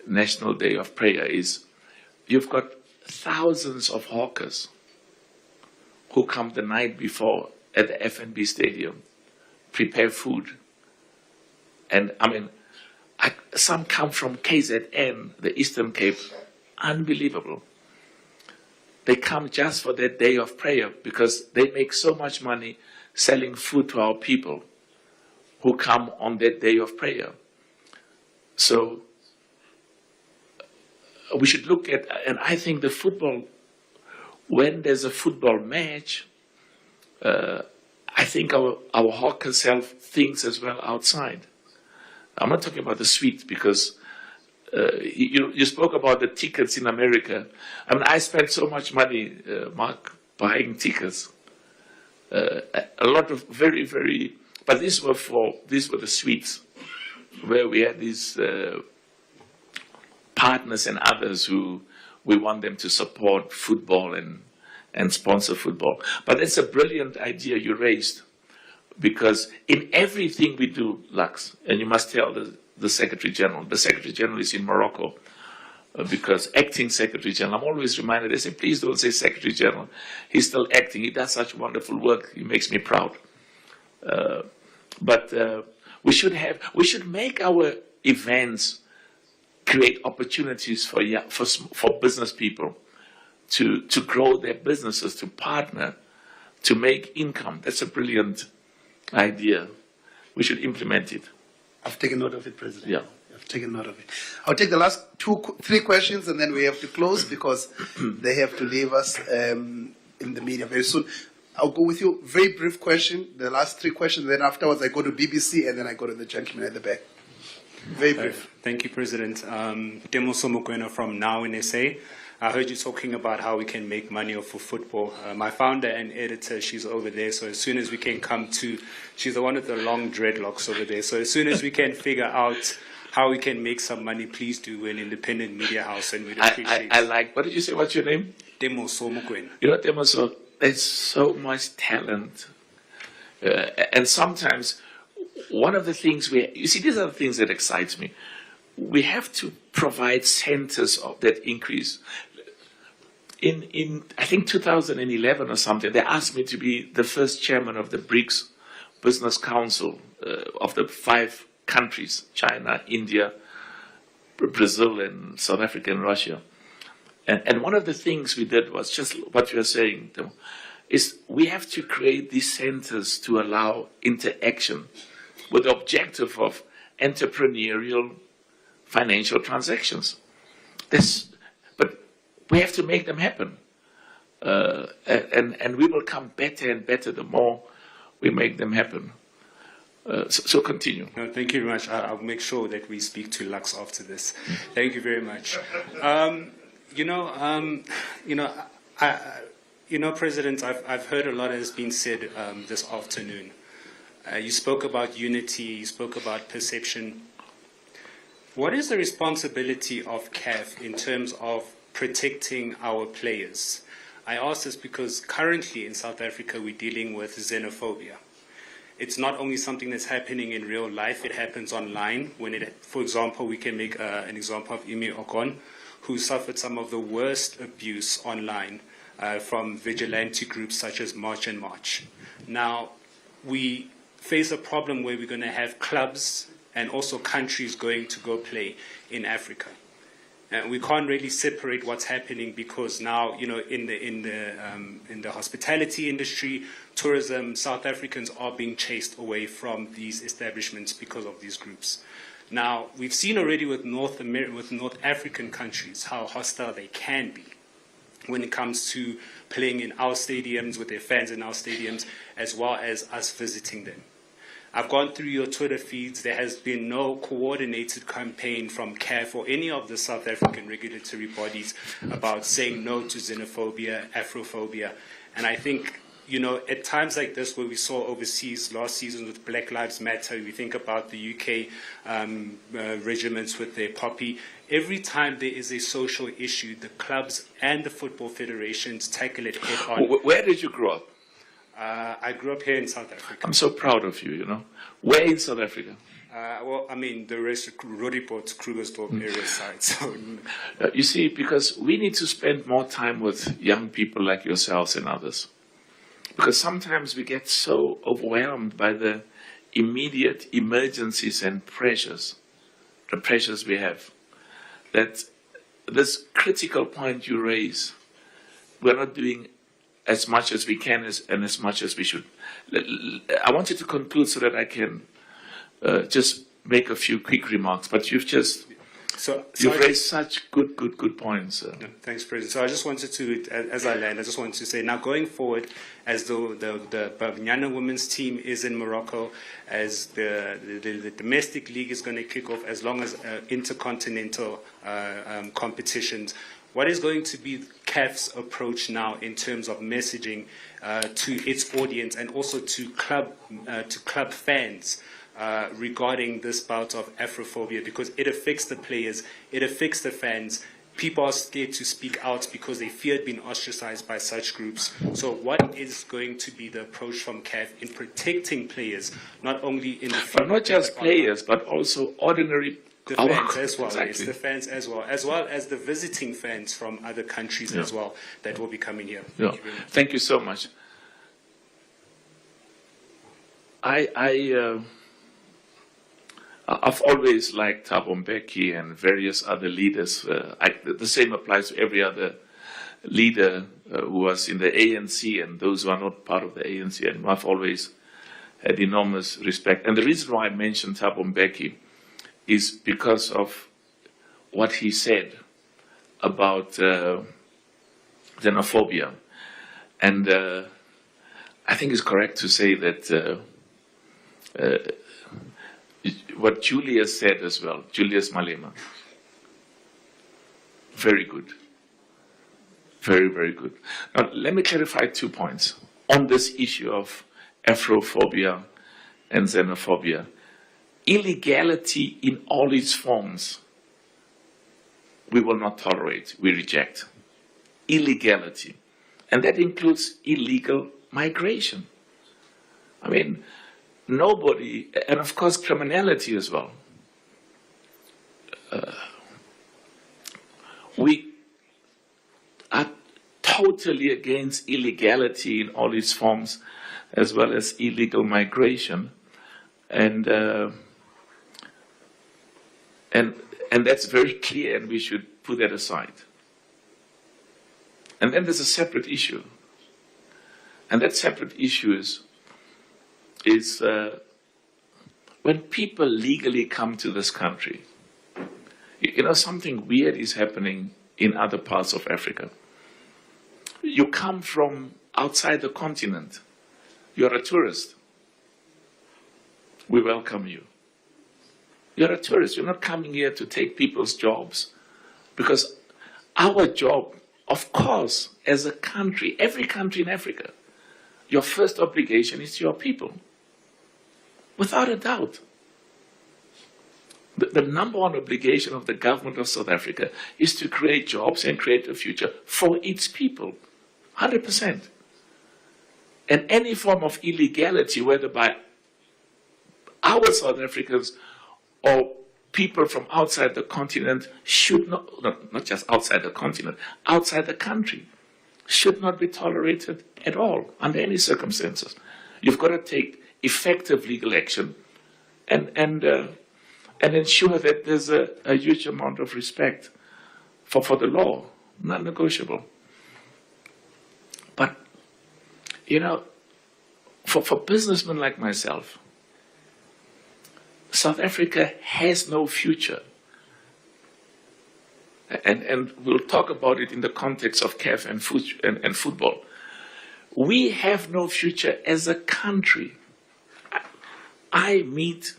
National Day of Prayer is you've got thousands of hawkers who come the night before at the F&B Stadium, prepare food. And I mean, some come from KZN, the Eastern Cape. Unbelievable. They come just for that day of prayer because they make so much money selling food to our people who come on that day of prayer. So we should look at, and I think the football, when there's a football match, I think our hawkers sell things as well outside. I'm not talking about the sweets because you spoke about the tickets in America. I mean, I spent so much money, Mark, buying tickets. A lot of very, very But these were the suites where we had these partners and others who we want them to support football and sponsor football. But it's a brilliant idea you raised, because in everything we do, Lux, and you must tell the Secretary General is in Morocco, because acting Secretary General, I'm always reminded, they say, please don't say Secretary General. He's still acting. He does such wonderful work. He makes me proud. But we should make our events create opportunities for business people to grow their businesses, to partner, to make income. That's a brilliant idea. We should implement it. I've taken note of it, President. Yeah. I've taken note of it. I'll take the last 3 questions, and then we have to close because they have to leave us in the media very soon. I'll go with you. Very brief question. The last 3 questions. Then afterwards, I go to BBC, and then I go to the gentleman at the back. Very brief. Thank you, President. Temoso Mokoena from Now in SA. I heard you talking about how we can make money off of football. My founder and editor, she's over there, so as soon as we can come to, she's the one with the long dreadlocks over there, so as soon as we can figure out how we can make some money, please do. We're an independent media house, and we'd appreciate I like, what did you say, what's your name? Temoso Mokoena. You know, Temoso, there's so much talent. And sometimes, one of the things you see, these are the things that excite me. We have to provide centers of that increase. In I think 2011 or something, they asked me to be the first chairman of the BRICS Business Council of the 5 countries, China, India, Brazil, and South Africa, and Russia. And one of the things we did was just what you're saying, is we have to create these centers to allow interaction with the objective of entrepreneurial financial transactions. But we have to make them happen. And we will come better and better the more we make them happen. So continue. No, thank you very much. I'll make sure that we speak to Lux after this. Thank you very much. President, I've heard a lot has been said this afternoon. You spoke about unity, you spoke about perception. What is the responsibility of CAF in terms of protecting our players? I ask this because currently in South Africa we're dealing with xenophobia. It's not only something that's happening in real life, it happens online. For example, we can make an example of Imi Okon, who suffered some of the worst abuse online from vigilante groups such as March and March. Now, we face a problem where we're going to have clubs and also countries going to go play in Africa. We can't really separate what's happening because now, in the hospitality industry, tourism, South Africans are being chased away from these establishments because of these groups. Now, we've seen already with North African countries how hostile they can be when it comes to playing in our stadiums with their fans in our stadiums, as well as us visiting them. I've gone through your Twitter feeds. There has been no coordinated campaign from CAF or any of the South African regulatory bodies about saying no to xenophobia, Afrophobia. And I think, at times like this where we saw overseas last season with Black Lives Matter, we think about the UK regiments with their poppy. Every time there is a social issue, the clubs and the football federations tackle it head on. Where did you grow up? I grew up here in South Africa. I'm so proud of you, Where in South Africa? The rest of Roodepoort, Krugersdorp area side. So. You see, because we need to spend more time with young people like yourselves and others. Because sometimes we get so overwhelmed by the immediate emergencies and pressures, the pressures we have, that this critical point you raise, we're not doing as much as we can and as much as we should. I want you to conclude so that I can just make a few quick remarks. But you've raised such good points. Thanks, President. So I just wanted to, as I land, I just wanted to say, now going forward, as the Banyana women's team is in Morocco, as the domestic league is going to kick off, as long as intercontinental competitions, what is going to be CAF's approach now in terms of messaging to its audience and also to club fans regarding this bout of Afrophobia, because it affects the players, it affects the fans. People are scared to speak out because they feared being ostracized by such groups. So what is going to be the approach from CAF in protecting players, not only in the field, but not just players, but also ordinary the fans as well, exactly. yes, the fans as well as the visiting fans from other countries as well that will be coming here. Thank you so much. I've always liked Thabo Mbeki and various other leaders. The same applies to every other leader who was in the ANC and those who are not part of the ANC. And I've always had enormous respect. And the reason why I mentioned Thabo Mbeki is because of what he said about xenophobia. And I think it's correct to say that what Julius said as well, Julius Malema, very good. Very, very good. Now, let me clarify 2 points on this issue of Afrophobia and xenophobia. Illegality in all its forms, we will not tolerate, we reject. Illegality. And that includes illegal migration. I mean, nobody, and of course criminality as well. We are totally against illegality in all its forms, as well as illegal migration. And that's very clear, and we should put that aside. And then there's a separate issue. And that separate issue is when people legally come to this country, you know, something weird is happening in other parts of Africa. You come from outside the continent. You're a tourist. We welcome you. You're a tourist. You're not coming here to take people's jobs. Because our job, of course, as a country, every country in Africa, your first obligation is to your people. Without a doubt. The number one obligation of the government of South Africa is to create jobs and create a future for its people. 100%. And any form of illegality, whether by our South Africans or people from outside the continent, should not just outside the continent, outside the country, should not be tolerated at all, under any circumstances. You've got to take effective legal action and ensure that there's a huge amount of respect for the law, non-negotiable. But, you know, for businessmen like myself, South Africa has no future. And we'll talk about it in the context of CAF and football. We have no future as a country. I meet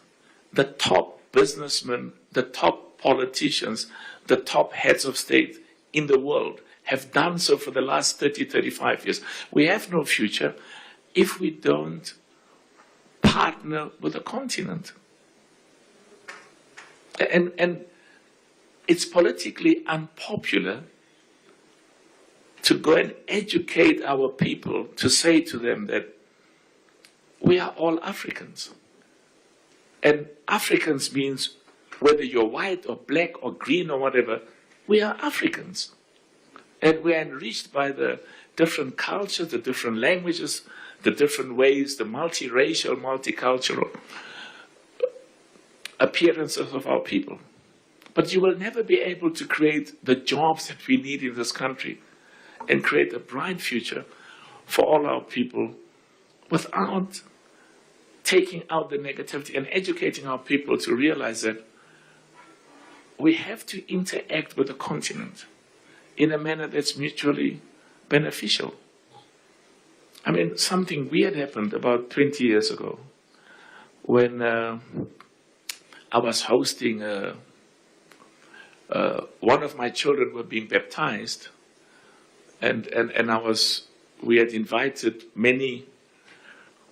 the top businessmen, the top politicians, the top heads of state in the world, have done so for the last 30, 35 years. We have no future if we don't partner with the continent. And it's politically unpopular to go and educate our people, to say to them that we are all Africans. And Africans means whether you're white or black or green or whatever, we are Africans. And we are enriched by the different cultures, the different languages, the different ways, the multiracial, multicultural appearances of our people. But you will never be able to create the jobs that we need in this country and create a bright future for all our people without taking out the negativity and educating our people to realize that we have to interact with the continent in a manner that's mutually beneficial. I mean, something weird happened about 20 years ago when I was hosting one of my children were being baptized, And we had invited many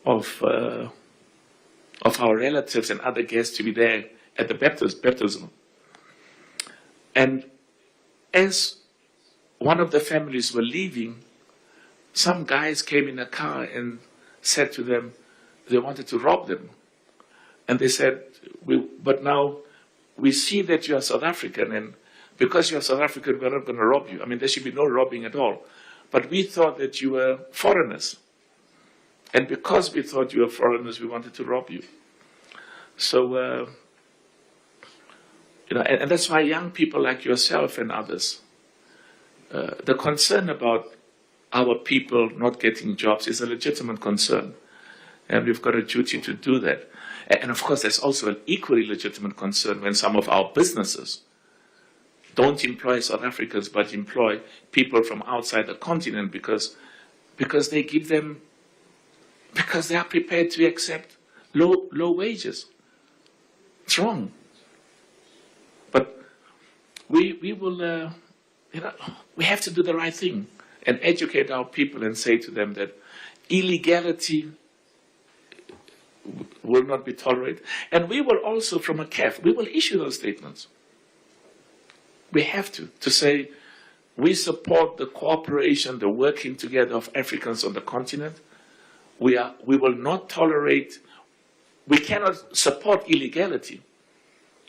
of our relatives and other guests to be there at the baptism. And as one of the families were leaving, some guys came in a car and said to them they wanted to rob them. And they said, but now we see that you are South African, and because you are South African, we're not going to rob you. I mean, there should be no robbing at all. But we thought that you were foreigners. And because we thought you were foreigners, we wanted to rob you. So, and that's why young people like yourself and others, the concern about our people not getting jobs is a legitimate concern. And we've got a duty to do that. And of course, there's also an equally legitimate concern when some of our businesses don't employ South Africans, but employ people from outside the continent because they give them, because they are prepared to accept low wages. It's wrong. But we will, we have to do the right thing and educate our people and say to them that illegality will not be tolerated. And we will also, from a CAF, we will issue those statements. We have to say, we support the cooperation, the working together of Africans on the continent. We will not tolerate, we cannot support illegality.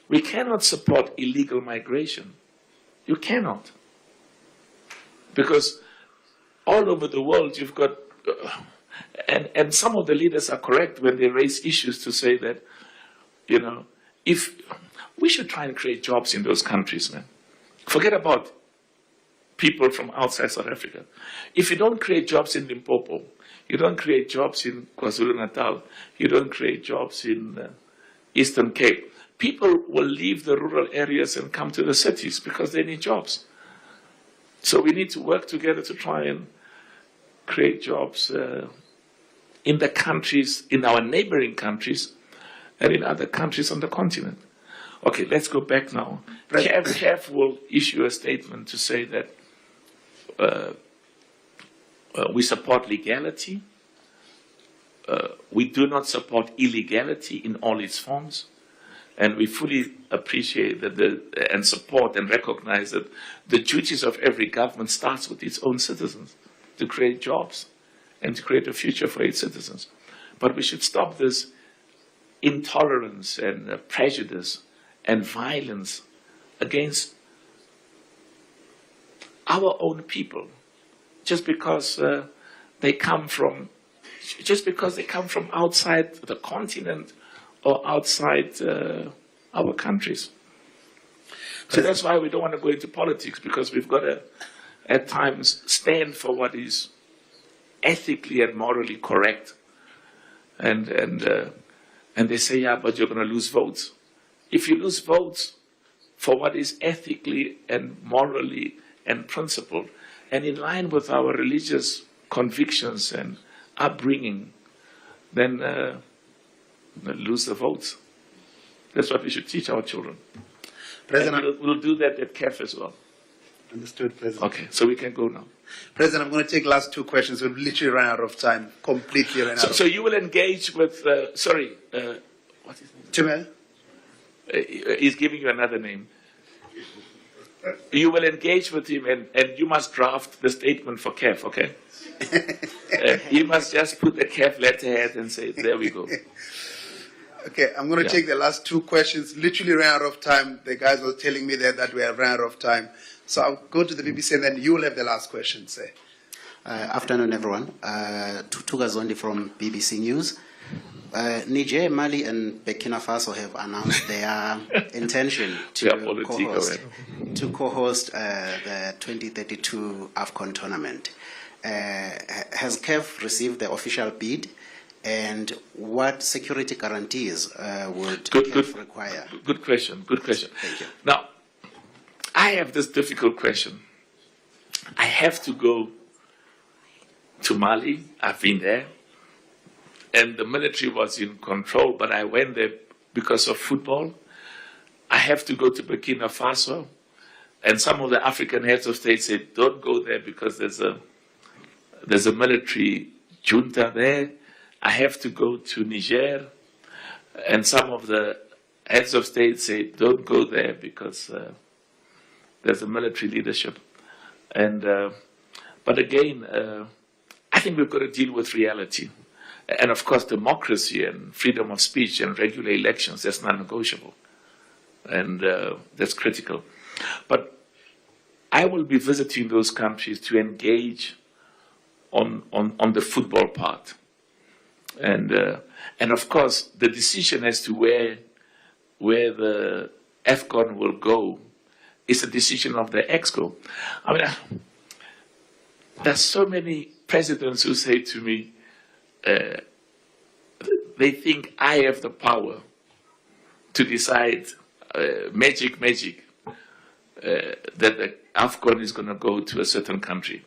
We cannot support illegal migration. You cannot. Because all over the world you've got, and some of the leaders are correct when they raise issues to say that, if we should try and create jobs in those countries, man. Forget about people from outside South Africa. If you don't create jobs in Limpopo, you don't create jobs in KwaZulu-Natal, you don't create jobs in Eastern Cape, people will leave the rural areas and come to the cities because they need jobs. So we need to work together to try and create jobs in the countries, in our neighboring countries, and in other countries on the continent. Okay, let's go back now. CAF will issue a statement to say that we support legality. We do not support illegality in all its forms. And we fully appreciate that and support and recognize that the duties of every government starts with its own citizens to create jobs and to create a future for its citizens. But we should stop this intolerance and prejudice and violence against our own people just because they come from outside the continent or outside our countries. So that's why we don't want to go into politics, because we've got to, at times, stand for what is ethically and morally correct. And they say, yeah, but you're going to lose votes. If you lose votes for what is ethically and morally and principled, and in line with our religious convictions and upbringing, then lose the votes. That's what we should teach our children. President, we'll do that at CAF as well. Understood, President. Okay, so we can go now. President, I'm going to take last two questions. We've literally run out of time. Completely run out. So you will engage with, what's his name? Timel? He's giving you another name. You will engage with him, and you must draft the statement for CAF, okay? You must just put the CAF letterhead and say, there we go. Okay, I'm going to take the last two questions. Literally ran out of time. The guys were telling me that we have run out of time. So I'll go to the BBC and then you will have the last question, say. Afternoon, everyone. Tuga Zondi from BBC News. Niger, Mali, and Burkina Faso have announced their intention to co-host the 2032 AFCON tournament. Has CAF received the official bid? And what security guarantees would CAF require? Good question. Thank you. Now, I have this difficult question. I have to go to Mali. I've been there. And the military was in control, but I went there because of football. I have to go to Burkina Faso. and some of the African heads of state said, don't go there because there's a military junta there. I have to go to Niger. And some of the heads of state say, don't go there because there's a military leadership. But again, I think we've got to deal with reality. And of course, democracy and freedom of speech and regular elections, that's non-negotiable. And that's critical. But I will be visiting those countries to engage on the football part. And of course, the decision as to where the AFCON will go is a decision of the EXCO. I mean, there's so many presidents who say to me, they think I have the power to decide magic, that the AFCON is going to go to a certain country.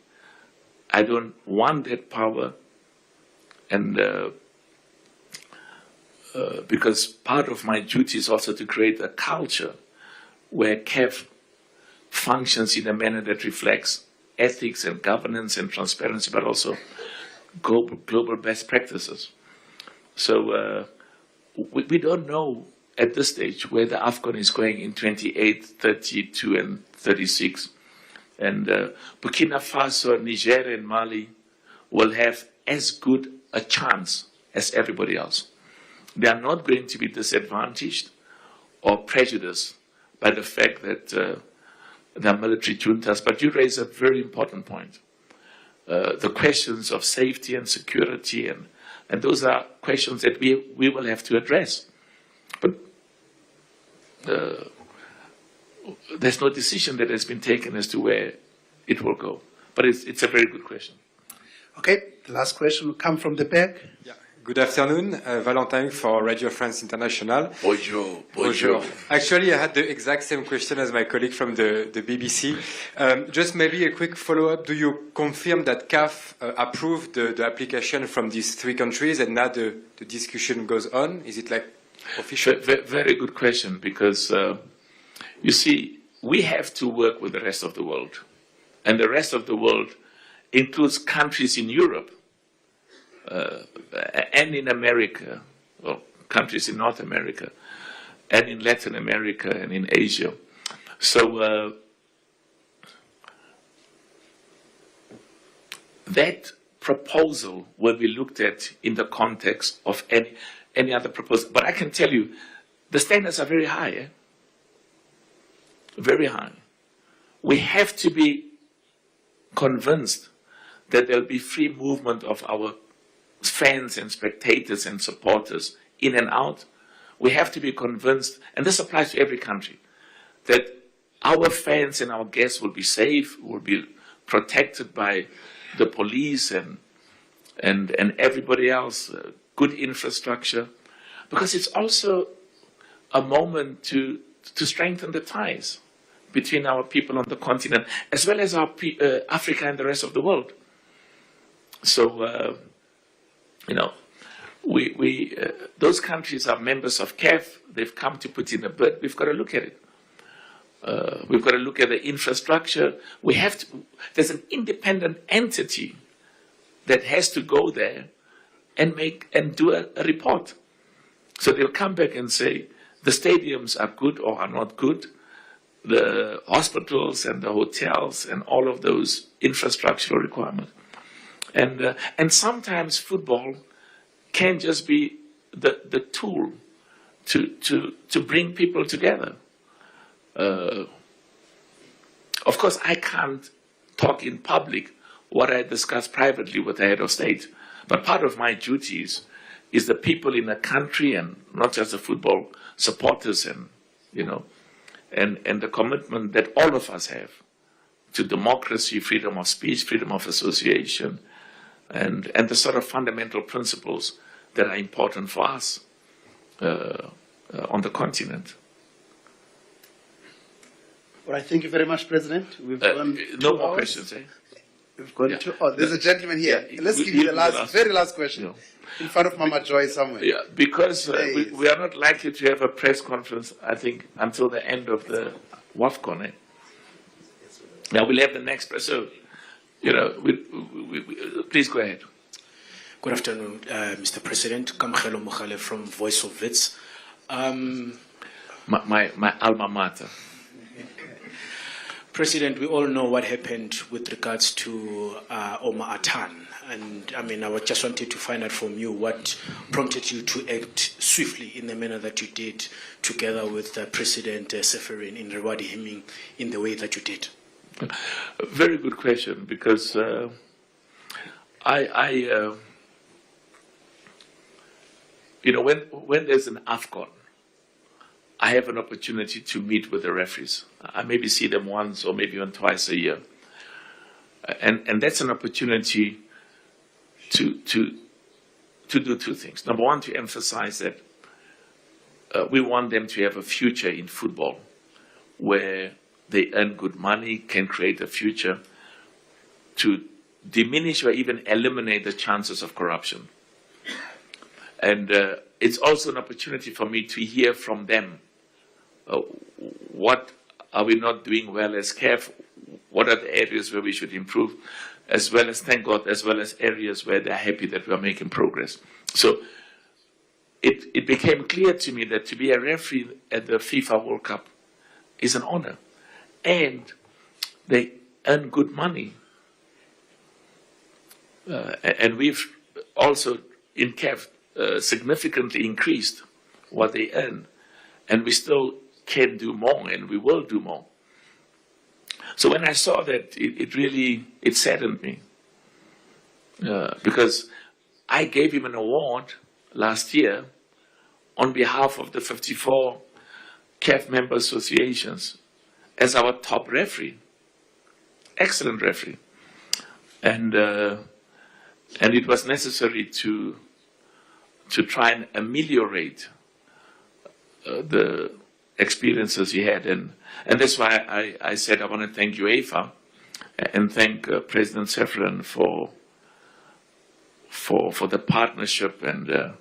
I don't want that power, and because part of my duty is also to create a culture where CAF functions in a manner that reflects ethics and governance and transparency, but also global best practices. So we don't know at this stage where the AFCON is going in 28, 32, and 36. And Burkina Faso, Niger, and Mali will have as good a chance as everybody else. They are not going to be disadvantaged or prejudiced by the fact that there are military juntas. But you raise a very important point. The questions of safety and security, and those are questions that we will have to address. But there's no decision that has been taken as to where it will go. But it's a very good question. Okay, the last question will come from the back. Yeah. Good afternoon, Valentin for Radio France International. Bonjour. Bonjour. Actually, I had the exact same question as my colleague from the BBC. Just maybe a quick follow-up. Do you confirm that CAF approved the application from these three countries and now the discussion goes on? Is it like official? Very good question, because you see, we have to work with the rest of the world. And the rest of the world includes countries in Europe and in America, or countries in North America, and in Latin America and in Asia. So that proposal will be looked at in the context of any other proposal. But I can tell you, the standards are very high. Eh? Very high. We have to be convinced that there will be free movement of our fans and spectators and supporters in and out. We have to be convinced, and this applies to every country, that our fans and our guests will be safe, will be protected by the police and everybody else, good infrastructure, because it's also a moment to strengthen the ties between our people on the continent, as well as our Africa and the rest of the world. So, those countries are members of CAF. They've come to put in a bid. We've got to look at it. We've got to look at the infrastructure. There's an independent entity that has to go there and do a report. So they'll come back and say, the stadiums are good or are not good. The hospitals and the hotels and all of those infrastructural requirements. And sometimes football can just be the tool to bring people together. Of course, I can't talk in public what I discuss privately with the head of state. But part of my duties is the people in a country, and not just the football supporters, and the commitment that all of us have to democracy, freedom of speech, freedom of association, and the sort of fundamental principles that are important for us on the continent. All right, thank you very much, President. We've gone no more questions, eh? We've gone there's a gentleman here. Yeah, Let's give you the very last question. In front of Mama Joy somewhere. Yeah, because we are not likely to have a press conference, I think, until the end of the WAFCON. Now we'll have the next person. So, please go ahead. Good afternoon, Mr. President. Kamkhelo Mokhale from Voice of Wits. My alma mater. President, we all know what happened with regards to Omar Atan. And I mean, I just wanted to find out from you what prompted you to act swiftly in the manner that you did, together with President Seferin, in rewarding him in the way that you did. Very good question, because when there's an AFCON, I have an opportunity to meet with the referees. I maybe see them once or maybe even twice a year. And that's an opportunity to do two things. Number one, to emphasize that we want them to have a future in football where they earn good money, can create a future, to diminish or even eliminate the chances of corruption. And it's also an opportunity for me to hear from them. What are we not doing well as CAF? What are the areas where we should improve? As well as, thank God, as well as areas where they're happy that we are making progress. So it became clear to me that to be a referee at the FIFA World Cup is an honor. And they earn good money. And we've also, in CAF, significantly increased what they earn. And we still can do more, and we will do more. So when I saw that, it really saddened me. Because I gave him an award last year on behalf of the 54 CAF member associations as our top referee. Excellent referee. And it was necessary to try and ameliorate the experiences he had. And that's why I said I want to thank UEFA and thank President Seferin for the partnership, and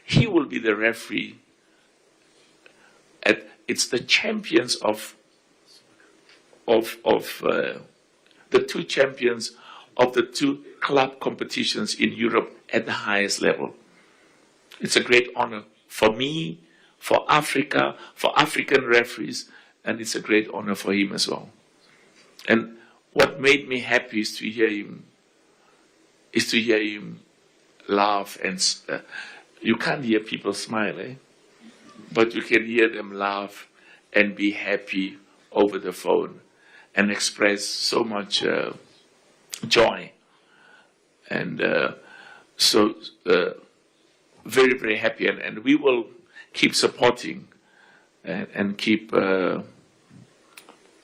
he will be the referee. It's the champions of the two champions of the two club competitions in Europe at the highest level. It's a great honor for me, for Africa, for African referees, and it's a great honor for him as well. And what made me happy is to hear him laugh, and you can't hear people smile, but you can hear them laugh and be happy over the phone and express so much joy. And so very, very happy. And we will keep supporting and keep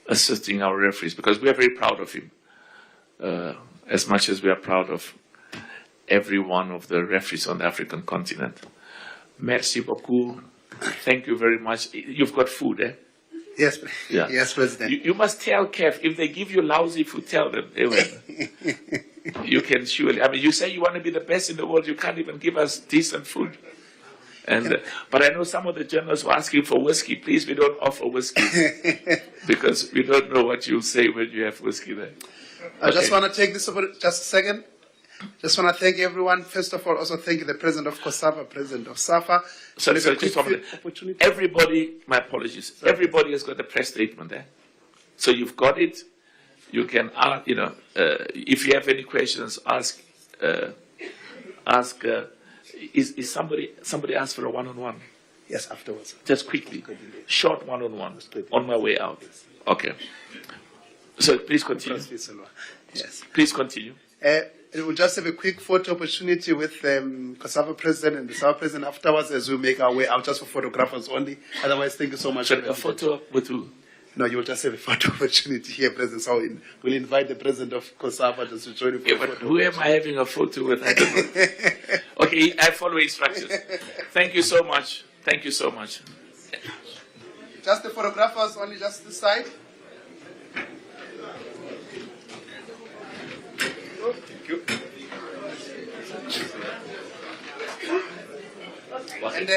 assisting our referees, because we are very proud of him, as much as we are proud of every one of the referees on the African continent. Merci beaucoup. Thank you very much. You've got food, eh? Yes, yeah. Yes, President. You must tell CAF, if they give you lousy food, tell them. They will. You can surely. I mean, you say you want to be the best in the world, you can't even give us decent food. And but I know some of the journalists were asking for whiskey. Please, we don't offer whiskey because we don't know what you'll say when you have whiskey there. I just want to take this over just a second. Just want to thank everyone. First of all, also thank the President of COSAFA, President of SAFA. So just one minute. Everybody, my apologies. Sorry. Everybody has got a press statement there. So you've got it. You can, if you have any questions, ask. Is somebody asked for a one-on-one? Yes, afterwards. Just quickly, short one-on-one on my way out. Okay. So please continue. Yes. Please continue. We'll just have a quick photo opportunity with the COSAFA President and the SAFA President afterwards as we make our way out, just for photographers only. Otherwise, thank you so much. So a photo with who? No, you will just have a photo opportunity here, President. So we'll invite the President of COSAFA just to join you for a photo. Who am I having a photo with? I don't know. Okay, I follow instructions. Thank you so much. Thank you so much. Just the photographers only, just this side. Thank you. And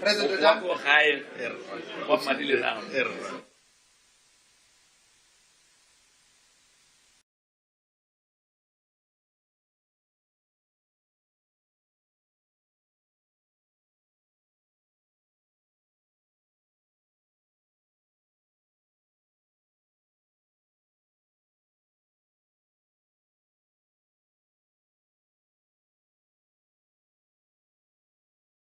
President